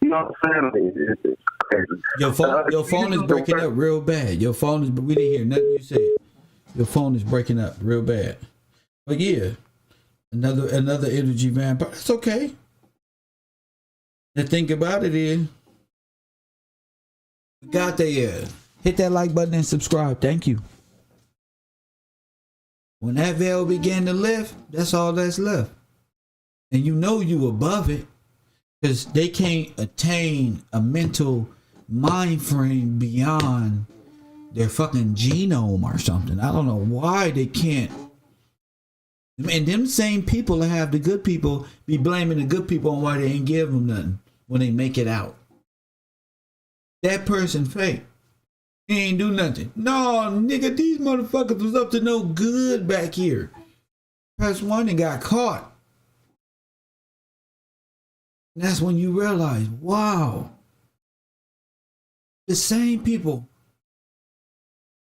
Speaker 2: You know what I'm saying? It's crazy.
Speaker 1: Your phone is breaking up real bad. Your phone is. We didn't hear nothing you said. Your phone is breaking up real bad. But yeah, another energy vampire. It's okay. The thing about it is, we got there. Hit that like button and subscribe. Thank you. When that veil began to lift, that's all that's left. And you know you above it because they can't attain a mental mind frame beyond their fucking genome or something. I don't know why they can't. And them same people that have the good people be blaming the good people on why they ain't give them nothing when they make it out. That person fake. He ain't do nothing. No, nigga, these motherfuckers was up to no good back here. Press 1 and got caught. And that's when you realize, wow, the same people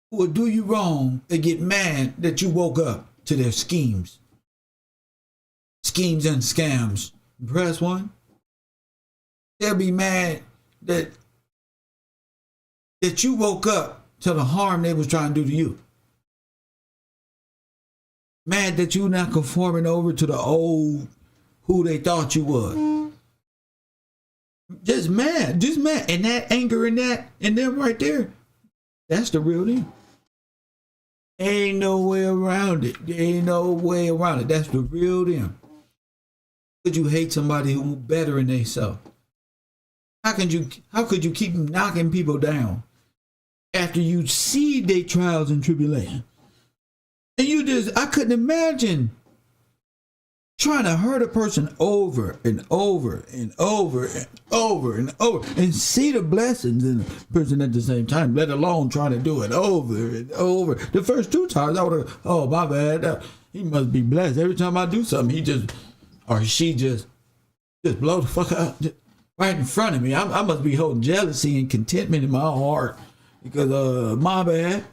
Speaker 1: who will do you wrong, they get mad that you woke up to their schemes. Schemes and scams. Press 1. They'll be mad that you woke up to the harm they was trying to do to you. Mad that you not conforming over to the old who they thought you was. Just mad. And that anger and them right there, that's the real thing. Ain't no way around it. That's the real them. Could you hate somebody who better than they self? How could you keep knocking people down after you see their trials and tribulation? And I couldn't imagine trying to hurt a person over and over and over and over and over and see the blessings in the person at the same time, let alone trying to do it over and over. The first 2 times I would have, oh, my bad. He must be blessed. Every time I do something, he just, or she just blow the fuck out right in front of me. I must be holding jealousy and contentment in my heart because, my bad.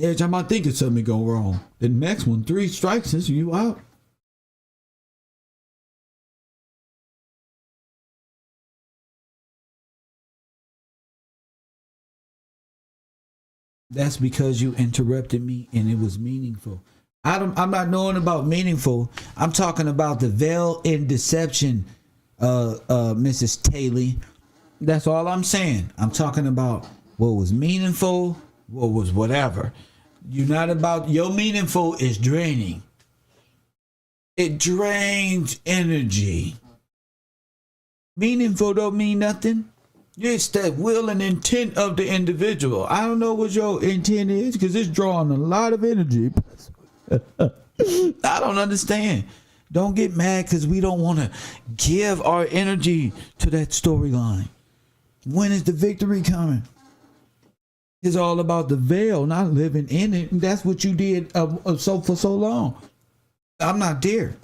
Speaker 1: Every time I think of something go wrong, the next one, 3 strikes, and you out. That's because you interrupted me and it was meaningful. I'm not knowing about meaningful. I'm talking about the veil in deception, Mrs. Taylor. That's all I'm saying. I'm talking about what was meaningful, what was whatever. You're not about, your meaningful is draining. It drains energy. Meaningful don't mean nothing. It's that will and intent of the individual. I don't know what your intent is because it's drawing a lot of energy. I don't understand. Don't get mad because we don't want to give our energy to that storyline. When is the victory coming? It's all about the veil, not living in it. And that's what you did for so long. I'm not there.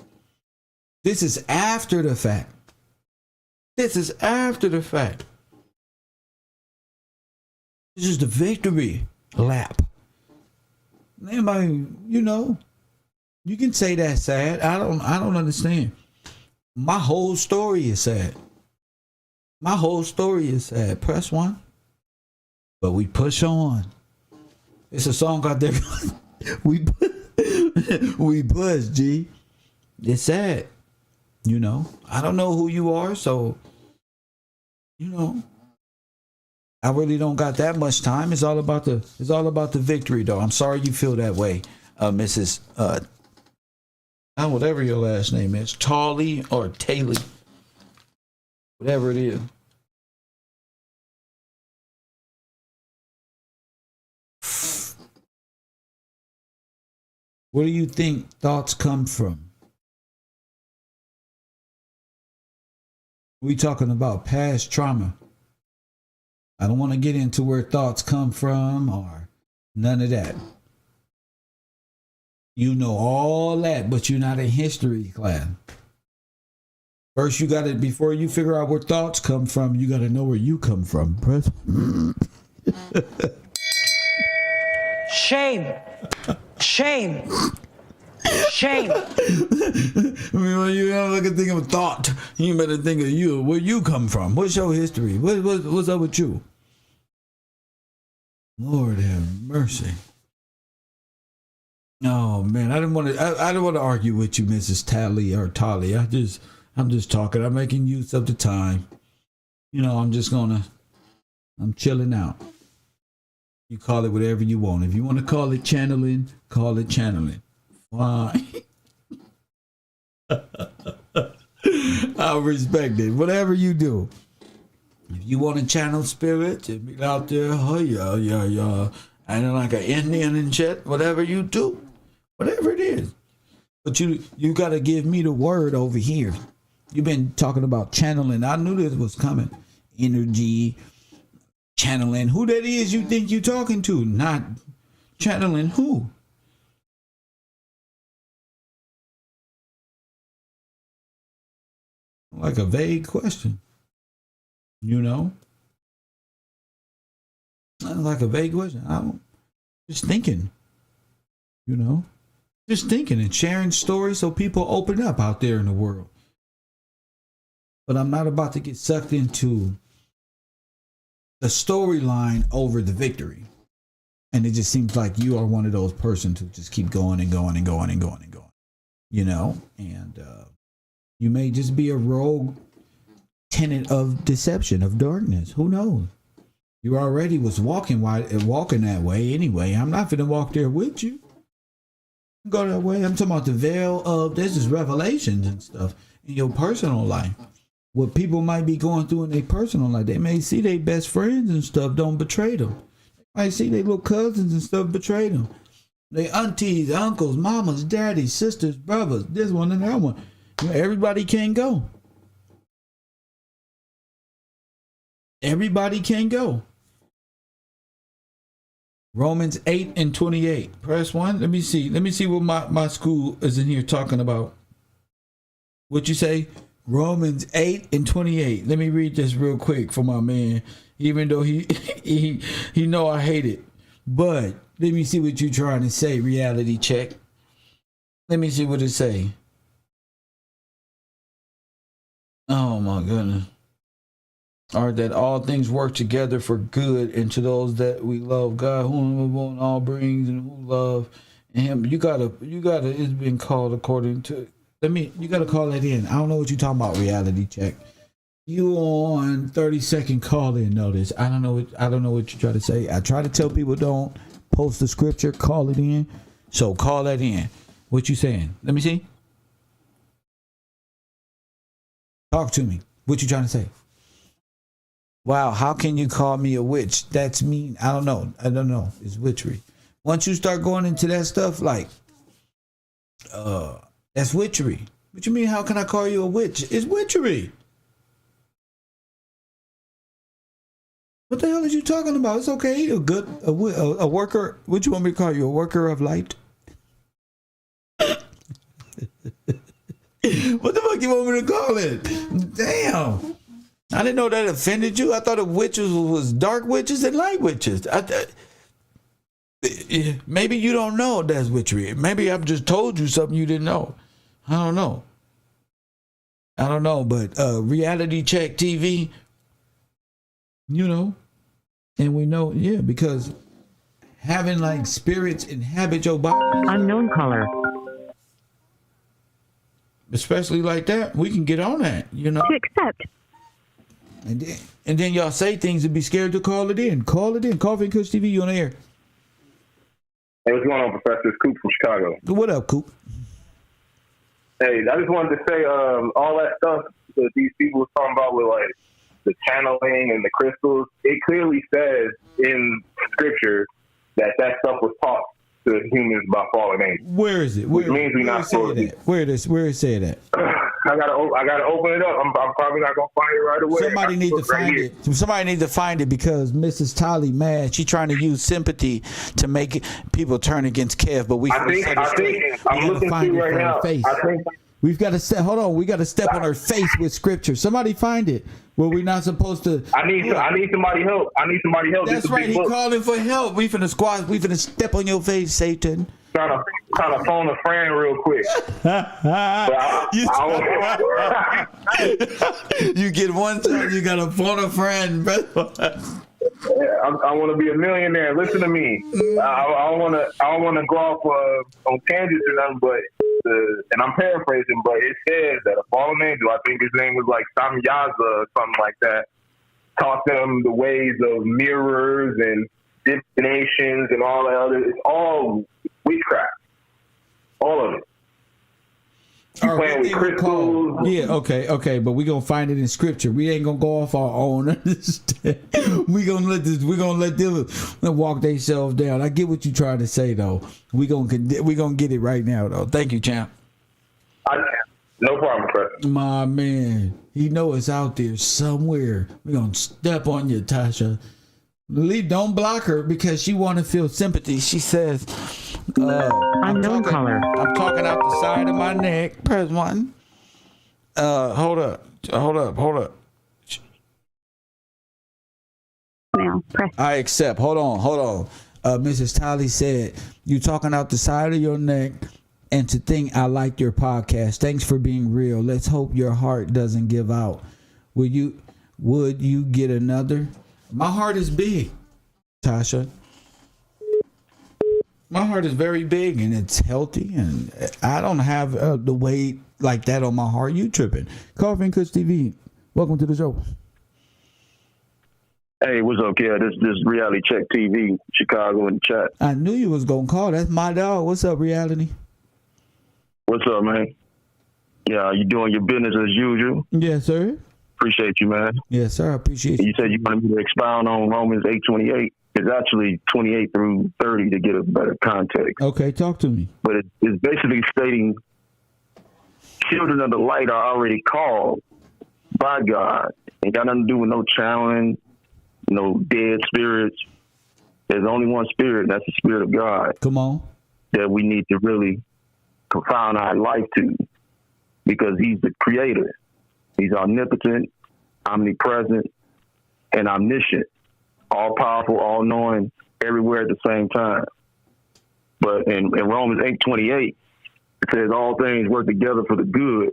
Speaker 1: This is after the fact. This is after the fact. This is the victory lap. Anybody, you can say that's sad. I don't understand. My whole story is sad. My whole story is sad. Press 1. But we push on. It's a song out there. we push, G. It's sad. I don't know who you are, so I really don't got that much time. It's all about the victory, though. I'm sorry you feel that way, Mrs. Whatever your last name is, Tawley or Taylor, whatever it is. Where do you think thoughts come from? We talking about past trauma. I don't want to get into where thoughts come from or none of that. You know all that, but you're not in history class. First, you got to, before you figure out where thoughts come from, you got to know where you come from.
Speaker 3: Shame. Shame. Shame.
Speaker 1: I mean, when you have like a thing of a thought, you better think of you, where you come from. What's your history? What's up with you? Lord have mercy. Oh man, I don't want to argue with you, Mrs. Tally or Tolly. I'm just talking. I'm making use of the time. I'm chilling out. You call it whatever you want. If you want to call it channeling, call it channeling. Fine. I respect it. Whatever you do. If you want to channel spirits and be out there, oh yeah, and like an Indian and shit, whatever you do, whatever it is. But you got to give me the word over here. You've been talking about channeling. I knew this was coming. Energy, channeling. Who that is you think you're talking to? Not channeling who? Like a vague question. You know? Like a vague question. I'm just thinking. You know? Just thinking and sharing stories so people open up out there in the world. But I'm not about to get sucked into the storyline over the victory. And it just seems like you are one of those persons who just keep going and going and going and going and going. You know? And you may just be a rogue tenant of deception, of darkness. Who knows? You already was walking that way anyway. I'm not finna walk there with you. Go that way. I'm talking about the veil of, this is revelations and stuff in your personal life. What people might be going through in their personal life. They may see their best friends and stuff don't betray them. They might see their little cousins and stuff betray them. Their aunties, uncles, mamas, daddies, sisters, brothers, this one and that one. Everybody can't go. Everybody can't go. Romans 8:28. Press 1. Let me see. Let me see what my school is in here talking about. What you say? Romans 8:28. Let me read this real quick for my man. Even though he know I hate it. But let me see what you're trying to say. Reality check. Let me see what it say. Oh my goodness. Or that all things work together for good, and to those that we love God, whom all brings and who love him. You gotta, it's been called according to, you gotta call that in. I don't know what you're talking about, reality check. You on 30-second call in notice. I don't know what you try to say. I try to tell people don't post the scripture, call it in. So call that in. What you saying? Let me see. Talk to me. What you trying to say? Wow, how can you call me a witch? That's mean. I don't know. It's witchery. Once you start going into that stuff, like, that's witchery. What you mean, how can I call you a witch? It's witchery. What the hell are you talking about? It's okay. A worker. What you want me to call you? A worker of light? What the fuck you want me to call it? Damn. I didn't know that offended you. I thought of witches was dark witches and light witches. Maybe you don't know that's witchery. Maybe I've just told you something you didn't know. I don't know. But Reality Check TV, you know, and we know, yeah, because having like spirits inhabit your body.
Speaker 5: Unknown caller.
Speaker 1: Especially like that, we can get on that, you know.
Speaker 5: To accept.
Speaker 1: And then y'all say things and be scared to call it in. Call it in. Coffee and Kush TV, you on the air.
Speaker 6: Hey, what's going on, Professor? It's Coop from Chicago.
Speaker 1: What up, Coop?
Speaker 6: Hey, I just wanted to say all that stuff that these people were talking about with like the channeling and the crystals. It clearly says in Scripture that stuff was taught to humans by fallen angels.
Speaker 1: Where is it?
Speaker 6: Which means we're not supposed to.
Speaker 1: Where it say that?
Speaker 6: I gotta open it up. I'm probably not gonna find it right away.
Speaker 1: Somebody need to find it. Somebody need to find it because Mrs. Tolly mad. She trying to use sympathy to make people turn against Kev. But
Speaker 6: I think I'm looking through right now.
Speaker 1: We've got to step. Hold on. We got to step on her face with scripture. Somebody find it. Where we're not supposed to.
Speaker 6: I need somebody help.
Speaker 1: That's right. He calling for help. We finna squash. We finna step on your face, Satan.
Speaker 6: Trying to phone a friend real quick.
Speaker 1: You get one time, you gotta phone a friend, brother.
Speaker 6: I want to be a millionaire. Listen to me. I don't want to go off on tangents or nothing, but and I'm paraphrasing, but it says that a fallen angel, I think his name was like Samyaza or something like that, taught them the ways of mirrors and divinations and all that other. It's all witchcraft, all of it. You
Speaker 1: Or
Speaker 6: playing
Speaker 1: what
Speaker 6: with
Speaker 1: they would call.
Speaker 6: crystals.
Speaker 1: Yeah, okay, but we gonna find it in scripture. We ain't gonna go off our own understanding. we gonna let them walk themselves down. I get what you trying to say though. We gonna get it right now though. Thank you, champ.
Speaker 6: No problem, Chris.
Speaker 1: My man, he know it's out there somewhere. We gonna step on you, Tasha. Don't block her because she want to feel sympathy. She says, I'm talking out the side of my neck. Press one. Hold up.
Speaker 4: Now, press.
Speaker 1: I accept. Hold on. Mrs. Tolly said, you talking out the side of your neck, and to think I like your podcast. Thanks for being real. Let's hope your heart doesn't give out. Would you get another? My heart is big, Tasha. My heart is very big and it's healthy, and I don't have the weight like that on my heart. You tripping? Coffee and Kush TV. Welcome to the show.
Speaker 5: Hey, what's up, kid? This Reality Check TV, Chicago in the chat.
Speaker 1: I knew you was gonna call. That's my dog. What's up, Reality?
Speaker 5: What's up, man? Yeah, you doing your business as usual.
Speaker 1: Yes, sir.
Speaker 5: Appreciate you, man.
Speaker 1: Yes, sir. I appreciate you.
Speaker 5: You said you wanted me to expound on Romans 8:28. It's actually 28 through 30 to get a better context.
Speaker 1: Okay, talk to me.
Speaker 5: But it's basically stating children of the light are already called by God. Ain't got nothing to do with no challenge, no dead spirits. There's only one spirit, and that's the Spirit of God
Speaker 1: Come on.
Speaker 5: that we need to really confound our life to, because he's the creator. He's omnipotent, omnipresent, and omniscient, all powerful, all knowing, everywhere at the same time. But in Romans 8:28, it says all things work together for the good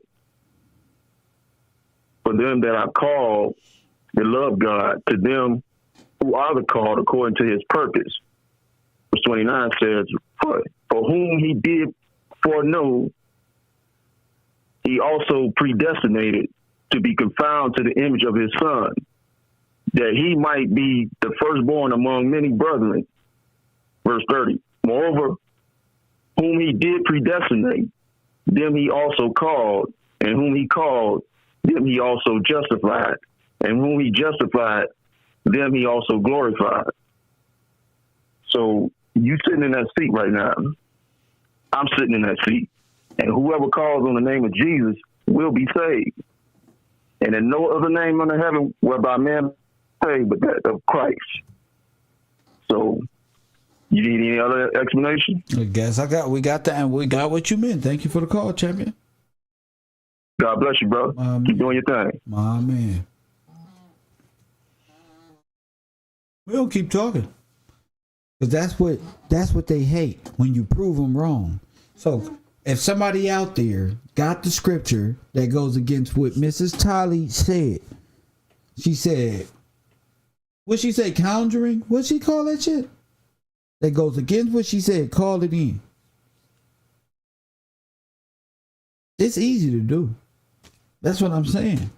Speaker 5: for them that are called, that love God, to them who are the called according to his purpose. Verse 29 says, for whom he did foreknow, he also predestinated to be confounded to the image of his son, that he might be the firstborn among many brethren. Verse 30. Moreover, whom he did predestinate, them he also called, and whom he called, them he also justified, and whom he justified, them he also glorified. So you sitting in that seat right now. I'm sitting in that seat. And whoever calls on the name of Jesus will be saved. And in no other name under heaven whereby man saved but that of Christ. So you need any other explanation?
Speaker 1: I guess we got that, and we got what you meant. Thank you for the call, champion.
Speaker 5: God bless you, brother. Keep doing your thing.
Speaker 1: My man. We don't keep talking. Because that's what they hate, when you prove them wrong. So if somebody out there got the scripture that goes against what Mrs. Tolly said, she said, what she say, conjuring? What she call that shit? That goes against what she said, call it in. It's easy to do. That's what I'm saying.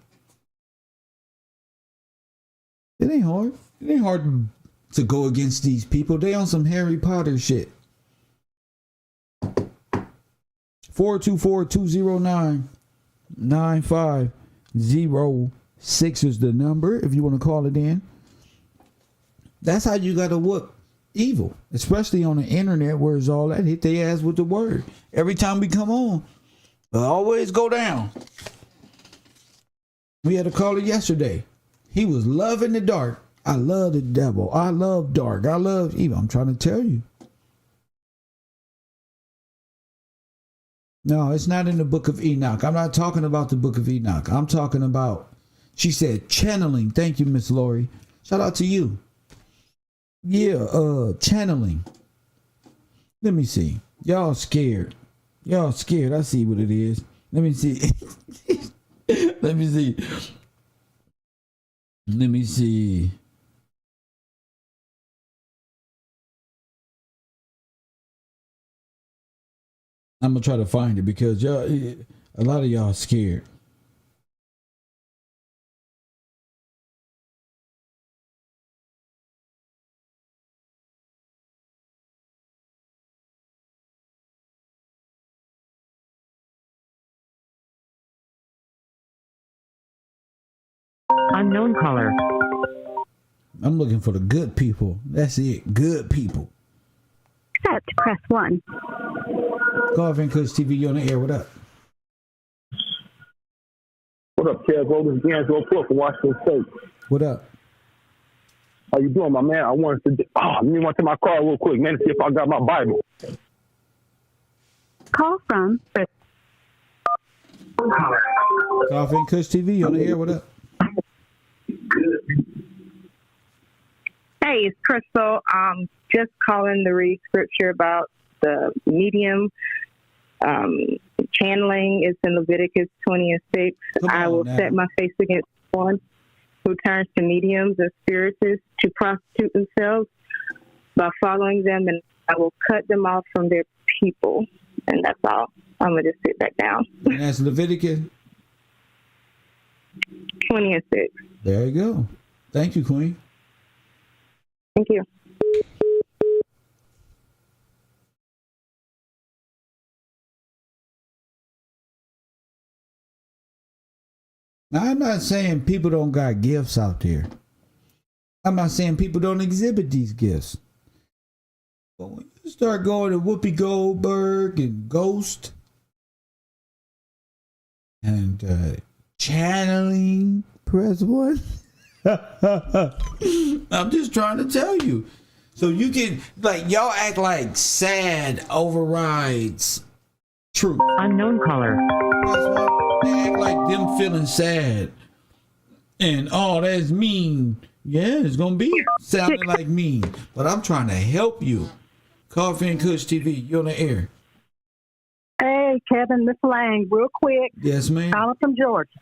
Speaker 1: It ain't hard. It ain't hard to go against these people. They on some Harry Potter shit. 424-209-9506 is the number if you want to call it in. That's how you got to whoop evil, especially on the internet where it's all that. Hit their ass with the word. Every time we come on, it always go down. We had a caller yesterday. He was loving the dark. I love the devil. I love dark. I love evil. I'm trying to tell you. No, it's not in the book of Enoch. I'm not talking about the book of Enoch. I'm talking about, she said, channeling. Thank you, Miss Lori. Shout out to you. Yeah, channeling. Let me see. Y'all scared. Y'all scared. I see what it is. Let me see. Let me see. Let me see. I'm gonna try to find it because y'all, a lot of y'all scared.
Speaker 3: Unknown caller.
Speaker 1: I'm looking for the good people. That's it. Good people.
Speaker 7: Set, press 1.
Speaker 1: Coffee and Kush TV, you on the air. What up?
Speaker 5: What up, Kev? Bro, this is D'Angelo Cook from Washington State.
Speaker 1: What up?
Speaker 5: How you doing, my man? I wanted to. Let me run to my car real quick, man, to see if I got my Bible.
Speaker 7: Call from.
Speaker 1: Coffee and Kush TV, you on the air. What up?
Speaker 4: Hey, it's Crystal. Just calling to read scripture about the medium channeling. It's in Leviticus 20:6. I will set my face against one who turns to mediums or spiritists to prostitute themselves by following them, and I will cut them off from their people. And that's all. I'm going to just sit back down.
Speaker 1: And that's Leviticus
Speaker 4: 20:6.
Speaker 1: There you go. Thank you, Queen.
Speaker 4: Thank you.
Speaker 1: Now, I'm not saying people don't got gifts out there. I'm not saying people don't exhibit these gifts. But when you start going to Whoopi Goldberg and Ghost and channeling, press 1. I'm just trying to tell you. So you can, like, y'all act like sad overrides truth.
Speaker 3: Unknown caller.
Speaker 1: That's why they act like them feeling sad. And that's mean. Yeah, it's gonna be sounding like mean. But I'm trying to help you. Coffee and Kush TV, you're on the air.
Speaker 7: Hey, Kevin, Miss Lang, real quick.
Speaker 1: Yes, ma'am.
Speaker 7: Calling from Georgia.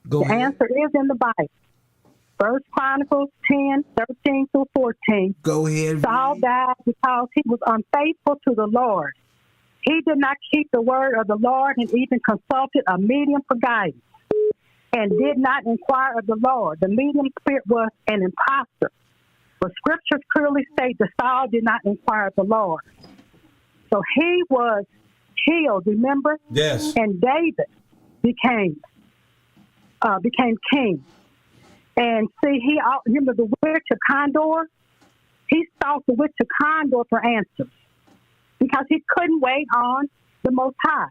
Speaker 1: Go
Speaker 7: The
Speaker 1: ahead.
Speaker 7: answer is in the Bible. 1 Chronicles 10:13-14.
Speaker 1: Go ahead.
Speaker 7: Saul died because he was unfaithful to the Lord. He did not keep the word of the Lord and even consulted a medium for guidance and did not inquire of the Lord. The medium spirit was an impostor. But scriptures clearly state that Saul did not inquire of the Lord. So he was killed, remember?
Speaker 1: Yes.
Speaker 7: And David became king. And see, remember the witch of Condor? He sought the witch of Condor for answers because he couldn't wait on the Most High.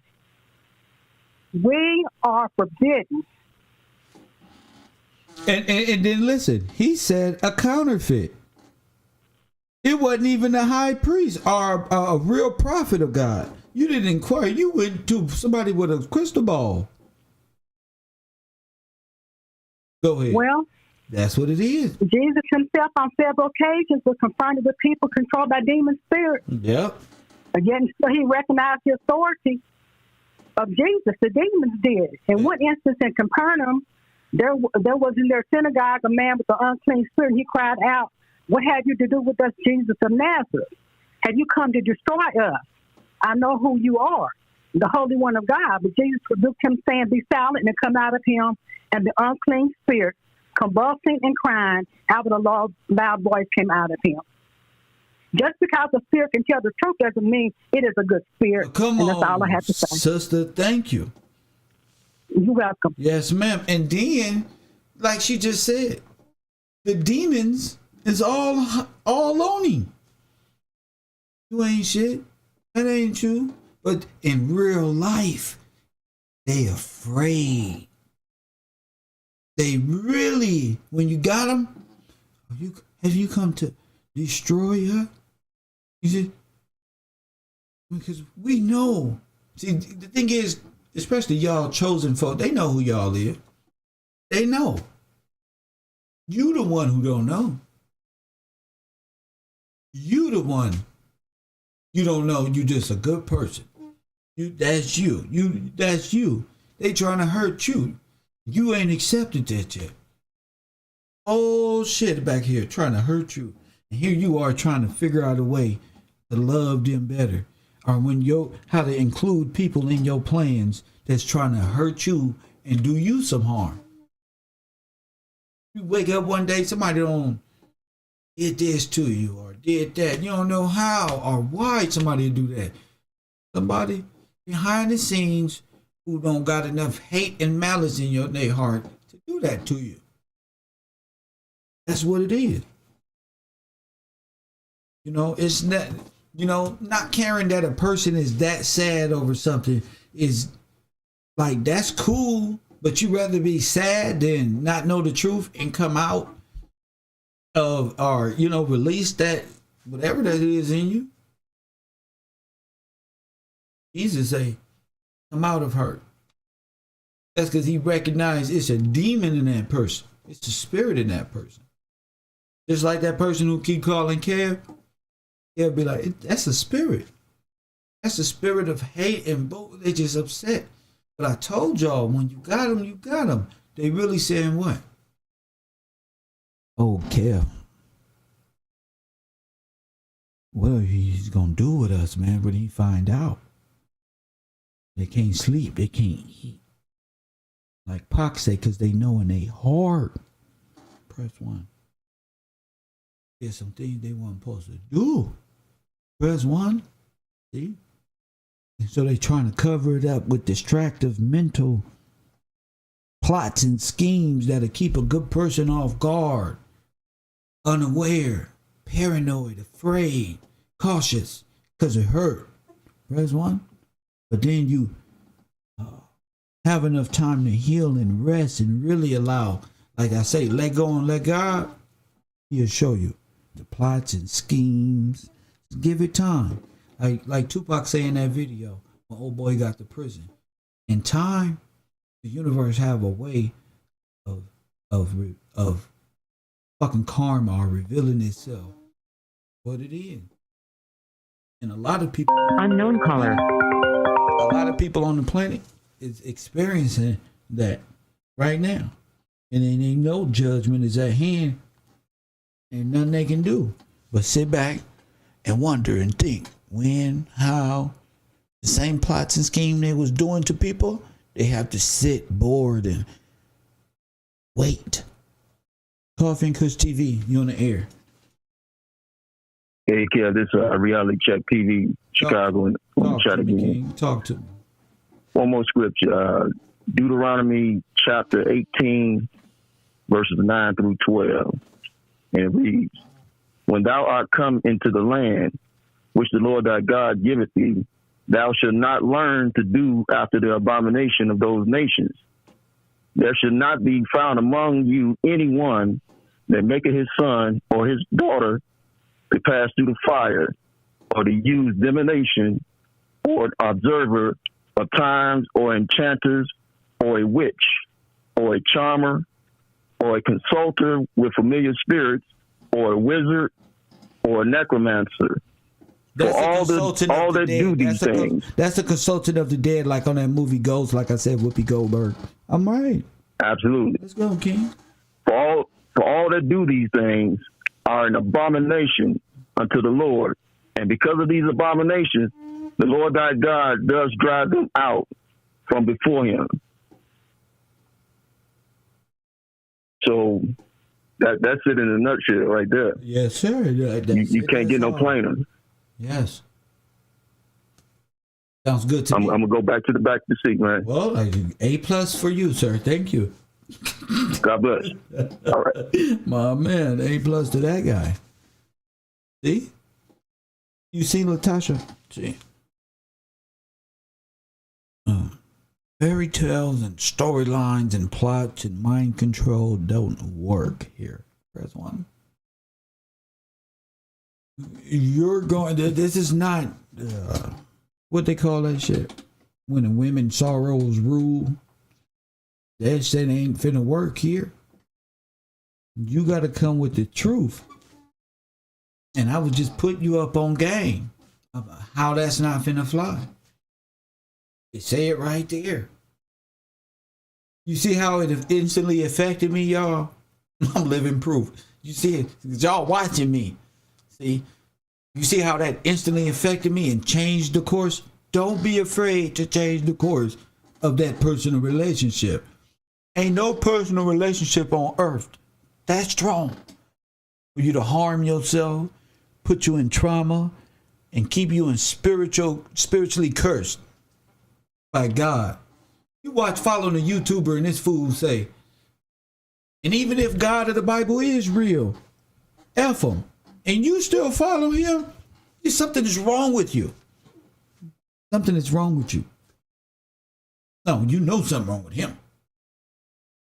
Speaker 7: We are forbidden.
Speaker 1: And then listen, he said a counterfeit. It wasn't even a high priest or a real prophet of God. You didn't inquire. You went to somebody with a crystal ball. Go ahead.
Speaker 7: Well,
Speaker 1: that's what it is.
Speaker 7: Jesus himself on several occasions was confronted with people controlled by demon spirits.
Speaker 1: Yep.
Speaker 7: Again, so he recognized the authority of Jesus. The demons did. In one instance in Capernaum, there was in their synagogue a man with an unclean spirit. He cried out, "What have you to do with us, Jesus of Nazareth? Have you come to destroy us? I know who you are, the Holy One of God." But Jesus rebuked him, saying, "Be silent," and come out of him. And the unclean spirit, convulsing and crying, out with a loud voice came out of him. Just because a spirit can tell the truth doesn't mean it is a good spirit.
Speaker 1: Come
Speaker 7: and
Speaker 1: on,
Speaker 7: that's all I have to say.
Speaker 1: sister. Thank you.
Speaker 7: You're welcome.
Speaker 1: Yes, ma'am. And then, like she just said, the demons is all on him. You ain't shit. That ain't you. But in real life, they afraid. They really, when you got them, have you come to destroy her? You see, because we know. See, the thing is, especially y'all chosen folk, they know who y'all is. They know. You the one who don't know. You the one. You don't know. You just a good person. That's you. That's you. They trying to hurt you. You ain't accepted that yet. Oh shit back here trying to hurt you. And here you are trying to figure out a way to love them better. Or how to include people in your plans that's trying to hurt you and do you some harm. You wake up one day, somebody did this to you or did that. You don't know how or why somebody do that. Somebody behind the scenes who don't got enough hate and malice in their heart to do that to you. That's what it is. You know, it's not, you know, not caring that a person is that sad over something is like, that's cool, but you rather be sad than not know the truth and come out of, or, you know, release that, whatever that is in you. Jesus say, come out of her. That's because he recognized it's a demon in that person. It's a spirit in that person. Just like that person who keep calling Kev, he'll be like, that's a spirit. That's a spirit of hate and both. They just upset. But I told y'all, when you got them, you got them. They really saying what? Oh, Kev. What he's going to do with us, man, when he find out? They can't sleep. They can't eat. Like Pac say, because they know in they heart. Press 1. There's some things they weren't supposed to do. Press 1. See? And so they trying to cover it up with distractive mental plots and schemes that'll keep a good person off guard, unaware, paranoid, afraid, cautious, because it hurt. Press 1. But then you have enough time to heal and rest and really allow, like I say, let go and let God. He'll show you the plots and schemes. Give it time. Like Tupac say in that video when old boy got to prison. In time, the universe have a way of fucking karma or revealing itself what it is. And a lot of people,
Speaker 8: unknown caller.
Speaker 1: A lot of people on the planet is experiencing that right now. And then they know judgment is at hand and nothing they can do but sit back and wonder and think when, how, the same plots and scheme they was doing to people, they have to sit bored and wait. Coffee and Kush TV, you on the air.
Speaker 5: Hey, Kev, this Reality Check TV, Chicago, and chat again.
Speaker 1: King. Talk to me.
Speaker 5: One more scripture, Deuteronomy chapter 18, verses 9 through 12. And it reads, when thou art come into the land which the Lord thy God giveth thee, thou shalt not learn to do after the abomination of those nations. There should not be found among you anyone that maketh his son or his daughter to pass through the fire, or to use divination, or observer of times, or enchanters, or a witch, or a charmer, or a consulter with familiar spirits, or a wizard, or a necromancer.
Speaker 1: That's
Speaker 5: all that do these things.
Speaker 1: That's a consultant of the dead, like on that movie Ghost, like I said, Whoopi Goldberg. I'm right.
Speaker 5: Absolutely.
Speaker 1: Let's go, King.
Speaker 5: For all that do these things are an abomination unto the Lord. And because of these abominations, the Lord thy God does drive them out from before him. So that's it in a nutshell right there.
Speaker 1: Yes, sir.
Speaker 5: You can't get no plainer.
Speaker 1: Yes. Sounds good to me.
Speaker 5: I'm going to go back to the seat, man.
Speaker 1: Well, A+ for you, sir. Thank you.
Speaker 5: God bless. All right.
Speaker 1: My man, A+ to that guy. See? You see Latasha? See? Fairy tales and storylines and plots and mind control don't work here. Press 1. You're going to, this is not what they call that shit when the women sorrows rule. That shit ain't finna work here. You got to come with the truth. And I was just putting you up on game about how that's not finna fly. They say it right there. You see how it instantly affected me, y'all? I'm living proof. You see it? Y'all watching me. See? You see how that instantly affected me and changed the course? Don't be afraid to change the course of that personal relationship. Ain't no personal relationship on earth that strong for you to harm yourself, put you in trauma, and keep you in spiritually cursed by God. You follow the YouTuber and this fool say, And even if God of the Bible is real, F him, and you still follow him, something is wrong with you. Something is wrong with you. No, you know something wrong with him.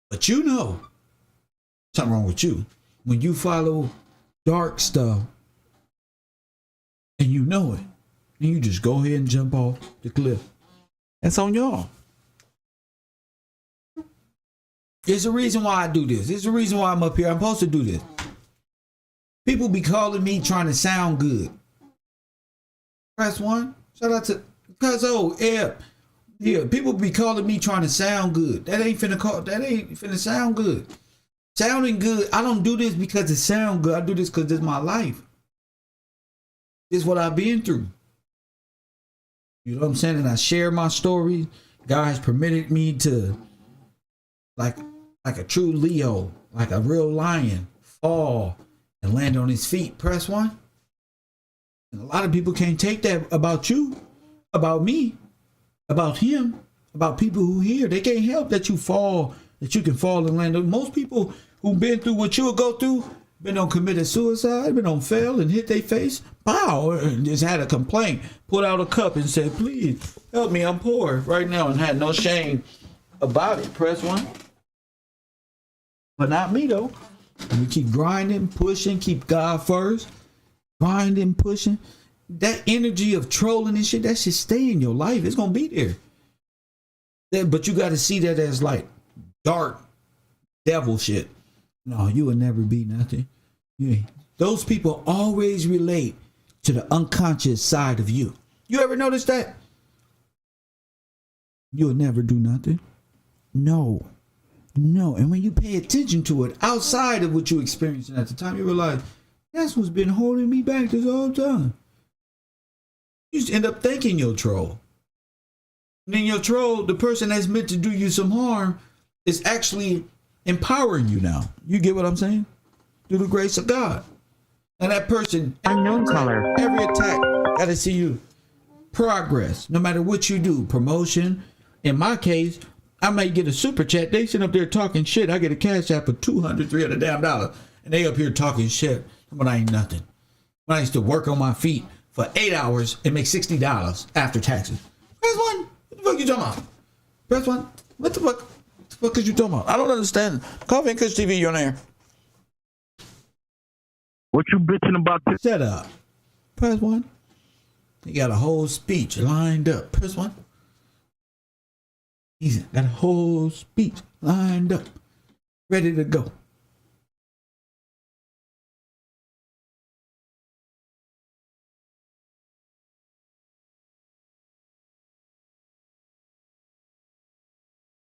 Speaker 1: But you know something wrong with you when you follow dark stuff and you know it. And you just go ahead and jump off the cliff. That's on y'all. There's a reason why I do this. There's a reason why I'm up here. I'm supposed to do this. People be calling me trying to sound good. Press one. Shout out to Cuzzo, yeah, people be calling me trying to sound good. That ain't finna sound good. Sounding good. I don't do this because it sound good. I do this because it's my life. This is what I've been through. You know what I'm saying? And I share my story. God has permitted me to, like a true Leo, like a real lion, fall and land on his feet. Press one. And a lot of people can't take that about you, about me, about him, about people who hear. They can't help that you fall, that you can fall and land. Most people who've been through what you'll go through, been on committed suicide, been on fail and hit their face, pow, and just had a complaint, pulled out a cup and said, please help me, I'm poor right now, and had no shame about it. Press one. But not me though. We keep grinding, pushing, keep God first, grinding, pushing. That energy of trolling and shit, that should stay in your life. It's gonna be there. But you gotta see that as like dark devil shit. No, you will never be nothing. Those people always relate to the unconscious side of you. You ever notice that? You'll never do nothing. No. And when you pay attention to it outside of what you're experiencing at the time, you realize that's what's been holding me back this whole time. You just end up thinking you're a troll. And then your troll, the person that's meant to do you some harm, is actually empowering you now. You get what I'm saying? Through the grace of God. And that person,
Speaker 8: unknown caller,
Speaker 1: every attack, gotta see you progress, no matter what you do. Promotion. In my case, I might get a super chat. They sit up there talking shit. I get a cash app for $200, $300 damn dollars. And they up here talking shit. But I ain't nothing. When I used to work on my feet for 8 hours and make $60 after taxes. Press one. What the fuck you talking about? Press one. What the fuck? What the fuck is you talking about? I don't understand. Coffee and Kush TV, you're on air.
Speaker 5: What you bitching about this?
Speaker 1: Shut up. Press one. He got a whole speech lined up. Press one. He's got a whole speech lined up. Ready to go.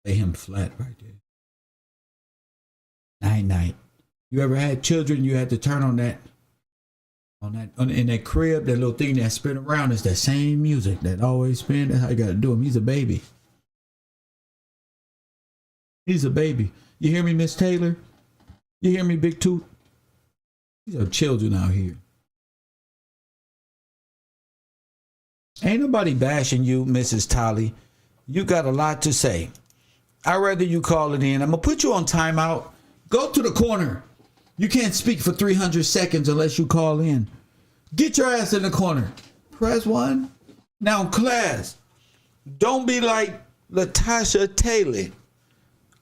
Speaker 1: Lay him flat right there. Night. You ever had children? You had to turn on that in that crib, that little thing that spin around. It's that same music that always spin. That's how you got to do him. He's a baby. He's a baby. You hear me, Miss Taylor? You hear me, Big Toot? These are children out here. Ain't nobody bashing you, Mrs. Tolly. You got a lot to say. I'd rather you call it in. I'm going to put you on timeout. Go to the corner. You can't speak for 300 seconds unless you call in. Get your ass in the corner. Press one. Now, class, don't be like Latasha Taylor,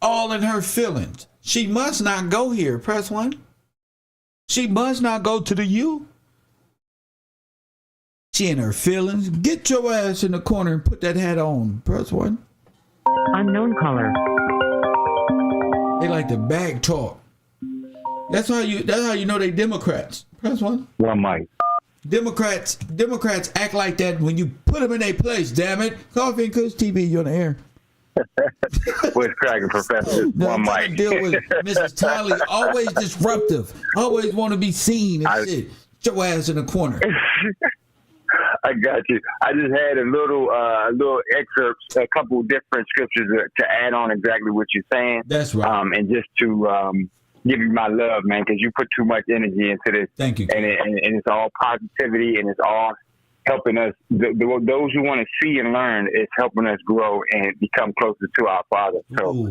Speaker 1: all in her feelings. She must not go here. Press one. She must not go to the U. She in her feelings. Get your ass in the corner and put that hat on. Press one.
Speaker 8: unknown caller.
Speaker 1: They like to bag talk. That's how you know they Democrats. Press one.
Speaker 5: One mic.
Speaker 1: Democrats act like that when you put them in their place. Damn it! Coffee and Kush TV, you're on the air.
Speaker 5: What's cracking, Professor?
Speaker 1: No,
Speaker 5: One
Speaker 1: I'm trying to
Speaker 5: mic.
Speaker 1: deal with Mrs. Tolly. Always disruptive. Always want to be seen and shit. Get your ass in the corner.
Speaker 5: I got you. I just had a little excerpts, a couple different scriptures to add on exactly what you're saying.
Speaker 1: That's right.
Speaker 5: And just to give you my love, man, because you put too much energy into this.
Speaker 1: Thank you.
Speaker 5: And it's all positivity, and it's all
Speaker 6: helping us. Those who want to see and learn, it's helping us grow and become closer to our Father. So,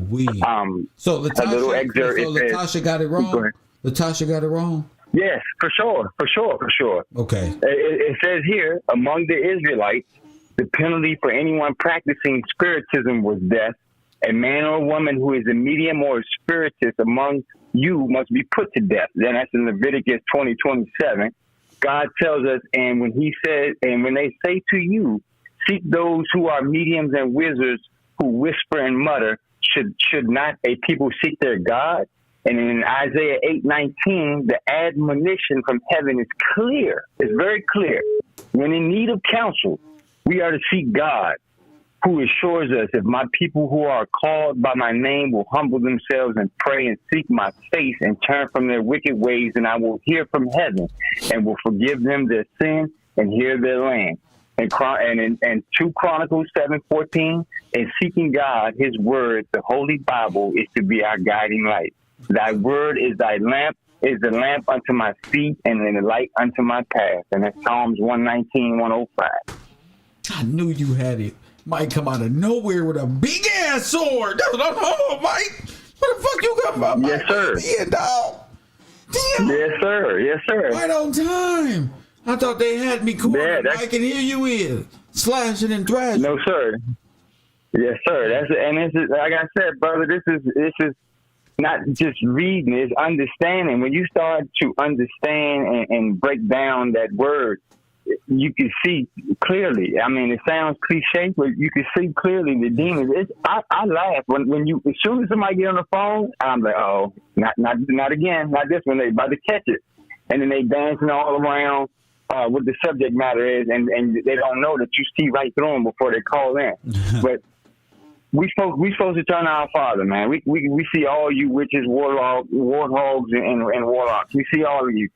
Speaker 1: So
Speaker 6: a little excerpt.
Speaker 1: Latasha got it wrong. Latasha got it wrong.
Speaker 6: Yes, for sure.
Speaker 1: Okay.
Speaker 6: It says here, among the Israelites, the penalty for anyone practicing spiritism was death. A man or woman who is a medium or a spiritist among you must be put to death. Then that's in Leviticus 20:27. God tells us, and when they say to you, seek those who are mediums and wizards who whisper and mutter, should not a people seek their God? And in Isaiah 8:19, the admonition from heaven is clear. It's very clear. When in need of counsel, we are to seek God, who assures us, if my people who are called by my name will humble themselves and pray and seek my face and turn from their wicked ways, and I will hear from heaven and will forgive them their sin and heal their land. And 2 Chronicles 7:14, and seeking God, his word, the Holy Bible, is to be our guiding light. Thy word is thy lamp, is the lamp unto my feet and the light unto my path. And that's Psalms 119:105.
Speaker 1: I knew you had it. Might come out of nowhere with a big ass sword. That's what I'm talking about, Mike. What the fuck you got about?
Speaker 6: Yes, sir.
Speaker 1: Yeah, dog. Damn.
Speaker 6: Yes, sir. Yes, sir.
Speaker 1: Right on time. I thought they had me cornered. I can hear you in slashing and thrashing.
Speaker 6: No, sir. Yes, sir. This is like I said, brother. This is not just reading; it's understanding. When you start to understand and break down that word, you can see clearly. I mean, it sounds cliche, but you can see clearly the demons. I laugh when you, as soon as somebody get on the phone, I'm like, oh, not again, not this one. They about to catch it, and then they dancing all around what the subject matter is, and they don't know that you see right through them before they call in. But we supposed to turn to our Father, man. We see all you witches, warhogs, and warlocks. We see all of you.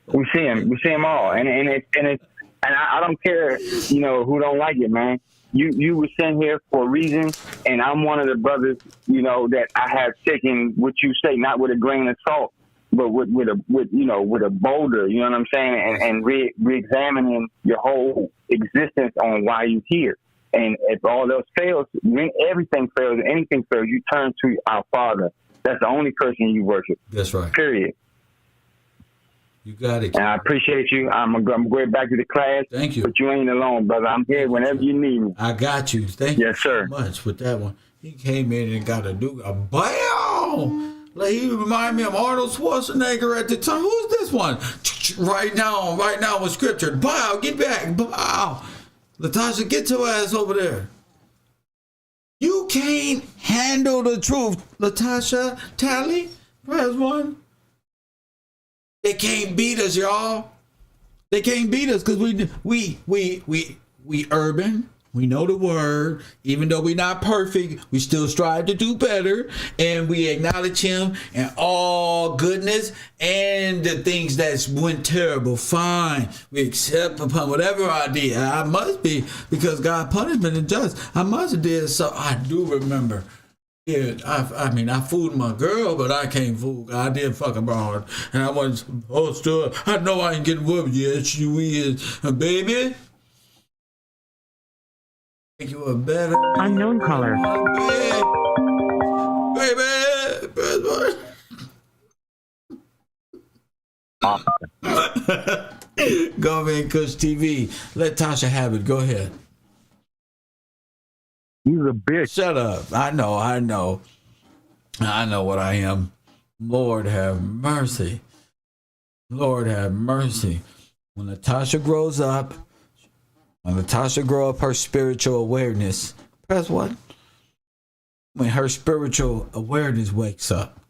Speaker 6: We see him all, and I don't care, who don't like it, man. You were sent here for a reason, and I'm one of the brothers, that I have taken what you say, not with a grain of salt, but with a boulder, you know what I'm saying, and re-examining your whole existence on why you're here. And if all else fails, when everything fails, anything fails, you turn to our Father. That's the only person you worship.
Speaker 1: That's right.
Speaker 6: Period.
Speaker 1: You got it.
Speaker 6: And I appreciate you. I'm going back to the class.
Speaker 1: Thank you.
Speaker 6: But you ain't alone, brother. I'm here whenever you need me.
Speaker 1: I got you. Thank you so much with that one. He came in and got a bam! Like, he reminded me of Arnold Schwarzenegger at the time. Who's this one? Right now with scripture. Bow, get back. Bow. Latasha, get your ass over there. You can't handle the truth. Latasha, Tally, press 1. They can't beat us, y'all. They can't beat us because we urban. We know the word. Even though we're not perfect, we still strive to do better. And we acknowledge him and all goodness and the things that went terrible. Fine. We accept upon whatever I did. I must be, because God's punishment is just. I must have did so. I do remember. Yeah, I fooled my girl, but I can't fool. I did fuck abroad, and I wasn't supposed to. I know I ain't getting with you. Yes, you is, baby. Make you a better
Speaker 8: unknown caller.
Speaker 1: Baby. Go ahead, Kush TV. Let Tasha have it. Go ahead.
Speaker 6: You're a bitch.
Speaker 1: Shut up. I know what I am. Lord have mercy. Lord have mercy. When Latasha grows up, her spiritual awareness, press what? When her spiritual awareness wakes up,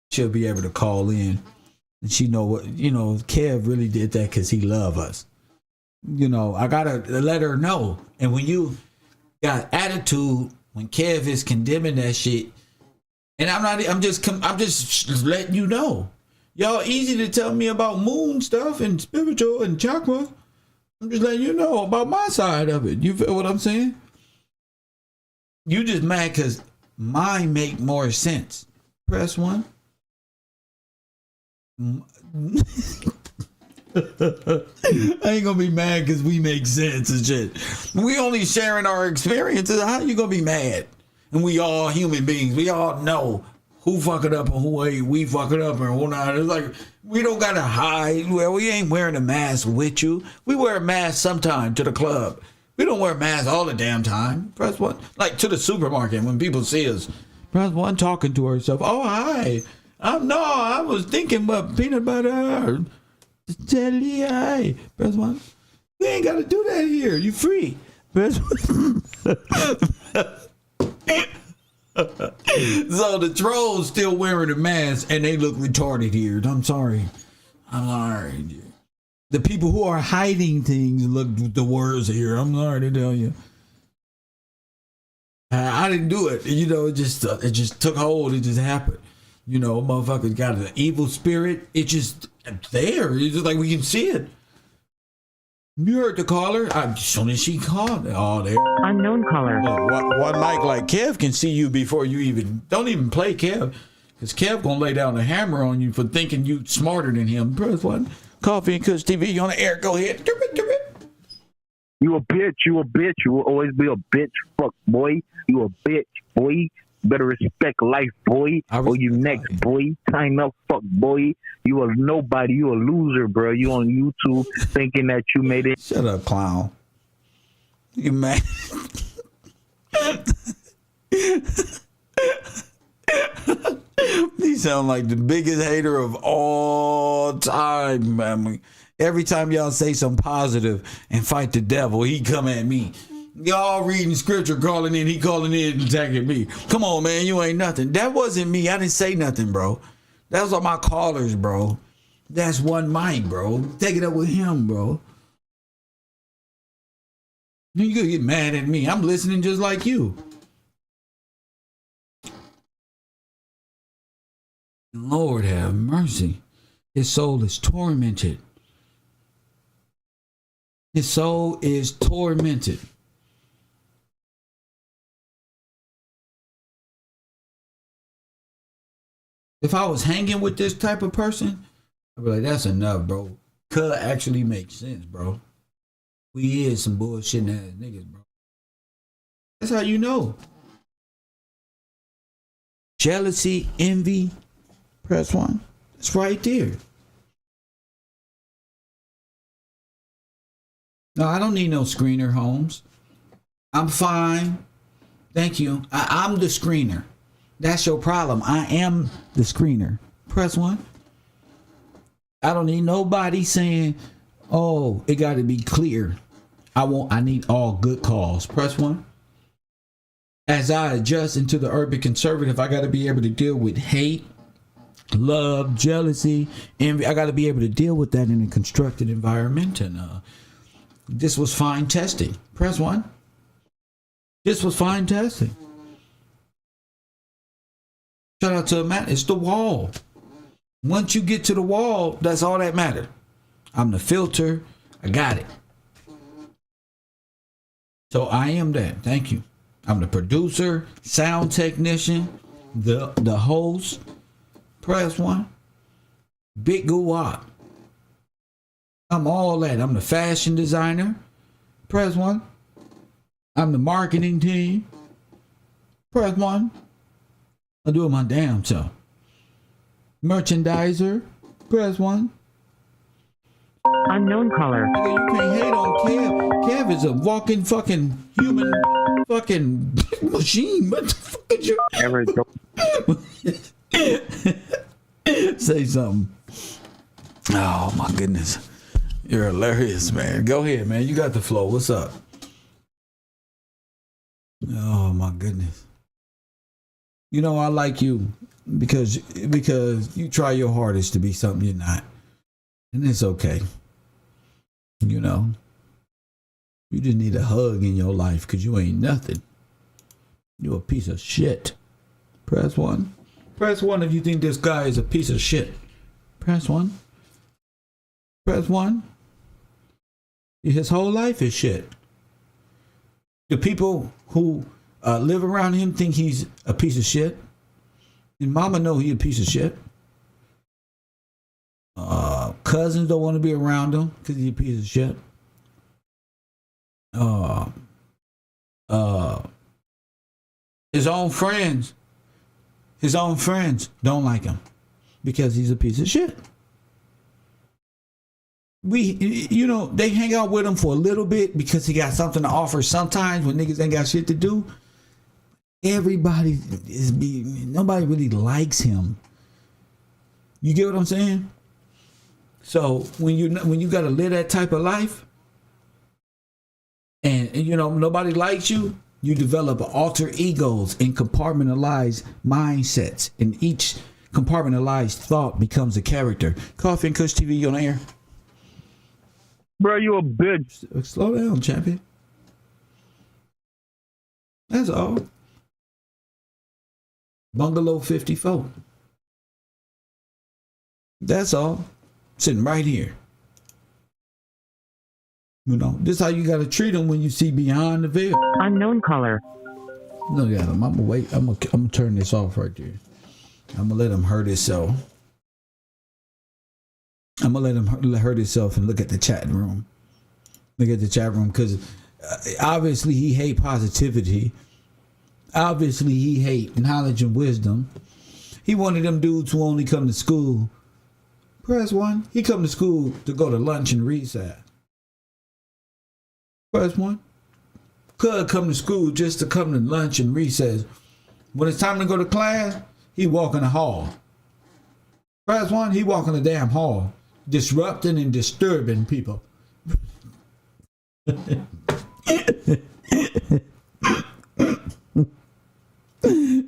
Speaker 1: she'll be able to call in. And she know what, Kev really did that because he love us. I gotta let her know. And when you got attitude, when Kev is condemning that shit, and I'm just letting you know. Y'all easy to tell me about moon stuff and spiritual and chakra. I'm just letting you know about my side of it. You feel what I'm saying? You just mad because mine make more sense. Press 1. I ain't gonna be mad because we make sense and shit. We only sharing our experiences. How you gonna be mad? And we all human beings. We all know who fuck it up and who ain't. We fuck it up and who not. It's like we don't gotta hide. Well, we ain't wearing a mask with you. We wear a mask sometime to the club. We don't wear masks all the damn time. Press one. Like to the supermarket when people see us. Press one talking to herself. Oh, hi. I was thinking about peanut butter. Jelly, hi. Press one. We ain't got to do that here. You free. Press one. So the trolls still wearing a mask and they look retarded here. I'm sorry. The people who are hiding things look the worst here. I'm sorry to tell you. I didn't do it. You know, it just took hold. It just happened. You know, motherfuckers got an evil spirit. It's just there. It's just like we can see it. You heard the caller. As soon as she called, oh, there.
Speaker 8: Unknown caller.
Speaker 1: One mic like Kev can see you before you even don't even play Kev, because Kev gonna lay down the hammer on you for thinking you smarter than him. Press one. Coffee and Kush TV on the air. Go ahead.
Speaker 5: You a bitch. You a bitch. You will always be a bitch. Fuck, boy. You a bitch, boy. Better respect life, boy. Or you next, boy. Time up, fuck, boy. You a nobody. You a loser, bro. You on YouTube thinking that you made it.
Speaker 1: Shut up, clown. You mad? He sound like the biggest hater of all time, man. Every time y'all say something positive and fight the devil, he come at me. Y'all reading scripture, calling in, he calling in and attacking me. Come on, man, you ain't nothing. That wasn't me. I didn't say nothing, bro. That was all my callers, bro. That's one mic, bro. Take it up with him, bro. You could get mad at me. I'm listening just like you. Lord have mercy. His soul is tormented. His soul is tormented. If I was hanging with this type of person, I'd be like, that's enough, bro. Could actually make sense, bro. We is some bullshitting ass niggas, bro. That's how you know. Jealousy, envy, press one. It's right there. No, I don't need no screener, Holmes. I'm fine. Thank you. I'm the screener. That's your problem. I am the screener. Press one. I don't need nobody saying, oh, it got to be clear. I need all good calls. Press one. As I adjust into the urban conservative, I got to be able to deal with hate, love, jealousy, envy. I got to be able to deal with that in a constructed environment. And this was fine testing. Press one. This was fine testing. Shout out to Matt. It's the wall. Once you get to the wall, that's all that matters. I'm the filter. I got it. So I am that. Thank you. I'm the producer, sound technician, the host. Press one. Big Guwap. I'm all that. I'm the fashion designer. Press one. I'm the marketing team. Press one. I do it my damn self. Merchandiser. Press one.
Speaker 8: Unknown caller.
Speaker 1: Nigga, you can't hate on Kev. Kev is a walking fucking human fucking machine. What the fuck is you? Say something. Oh my goodness. You're hilarious, man. Go ahead, man. You got the flow. What's up? Oh my goodness. You know, I like you because you try your hardest to be something you're not. And it's okay. You know, you just need a hug in your life because you ain't nothing. You're a piece of shit. Press one. Press one if you think this guy is a piece of shit. Press one. Press one. His whole life is shit. The people who live around him think he's a piece of shit. And mama know he a piece of shit. Cousins don't want to be around him because he's a piece of shit. His own friends don't like him because he's a piece of shit. They hang out with him for a little bit because he got something to offer sometimes when niggas ain't got shit to do. Nobody really likes him. You get what I'm saying? So when you gotta live that type of life and nobody likes you, you develop alter egos and compartmentalized mindsets, and each compartmentalized thought becomes a character. Coffee and Kush TV, you on air?
Speaker 5: Bro, you a bitch.
Speaker 1: Slow down, champion. That's all. Bungalow 54. That's all. Sitting right here. This is how you gotta treat them when you see beyond the veil.
Speaker 8: Unknown caller.
Speaker 1: Look at him. I'm gonna wait. I'm gonna turn this off right there. I'm gonna let him hurt himself. I'm gonna let him hurt himself and look at the chat room. Look at the chat room because obviously he hate positivity. Obviously he hate knowledge and wisdom. He one of them dudes who only come to school. Press 1. He come to school to go to lunch and recess. Press 1. Could come to school just to come to lunch and recess. When it's time to go to class, he walk in the hall. Press 1. He walk in the damn hall, disrupting and disturbing people.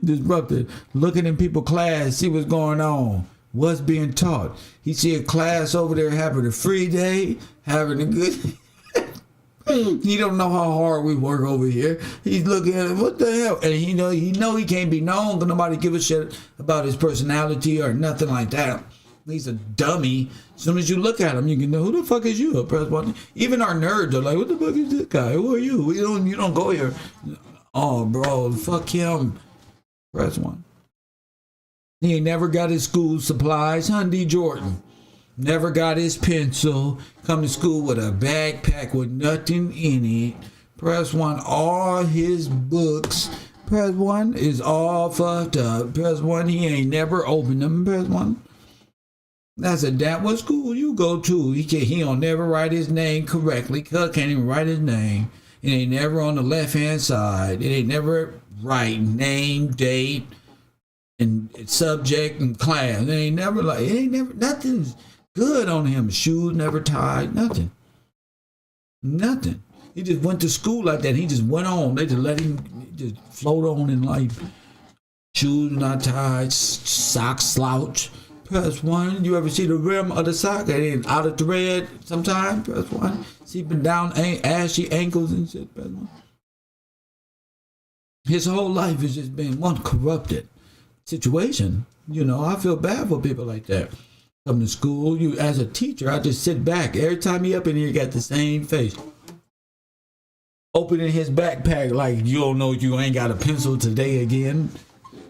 Speaker 1: Disrupted, looking in people's class, see what's going on, what's being taught. He see a class over there having a free day, having a good. He don't know how hard we work over here. He's looking at it, what the hell? And he know he can't be known because nobody give a shit about his personality or nothing like that. He's a dummy. As soon as you look at him, you can know who the fuck is you. Press 1. Even our nerds are like, what the fuck is this guy? Who are you? You don't go here. Oh, bro, fuck him. Press 1. He ain't never got his school supplies. Hundy Jordan never got his pencil. Come to school with a backpack with nothing in it. Press 1. All his books. Press 1 is all fucked up. Press 1. He ain't never opened them. Press 1. That's what school you go to? He don't never write his name correctly. Can't even write his name. It ain't never on the left hand side. It ain't never right name, date, and subject and class. It ain't never nothing's good on him. Shoes never tied. Nothing. He just went to school like that. He just went on. They just let him just float on in life. Shoes not tied. Socks slouch. Press 1. You ever see the rim of the sock? It ain't out of thread sometimes. Press 1. See been down ashy ankles and shit. Press 1. His whole life has just been one corrupted situation. I feel bad for people like that. Come to school, you as a teacher, I just sit back. Every time he up in here, you got the same face. Opening his backpack like you don't know you ain't got a pencil today again.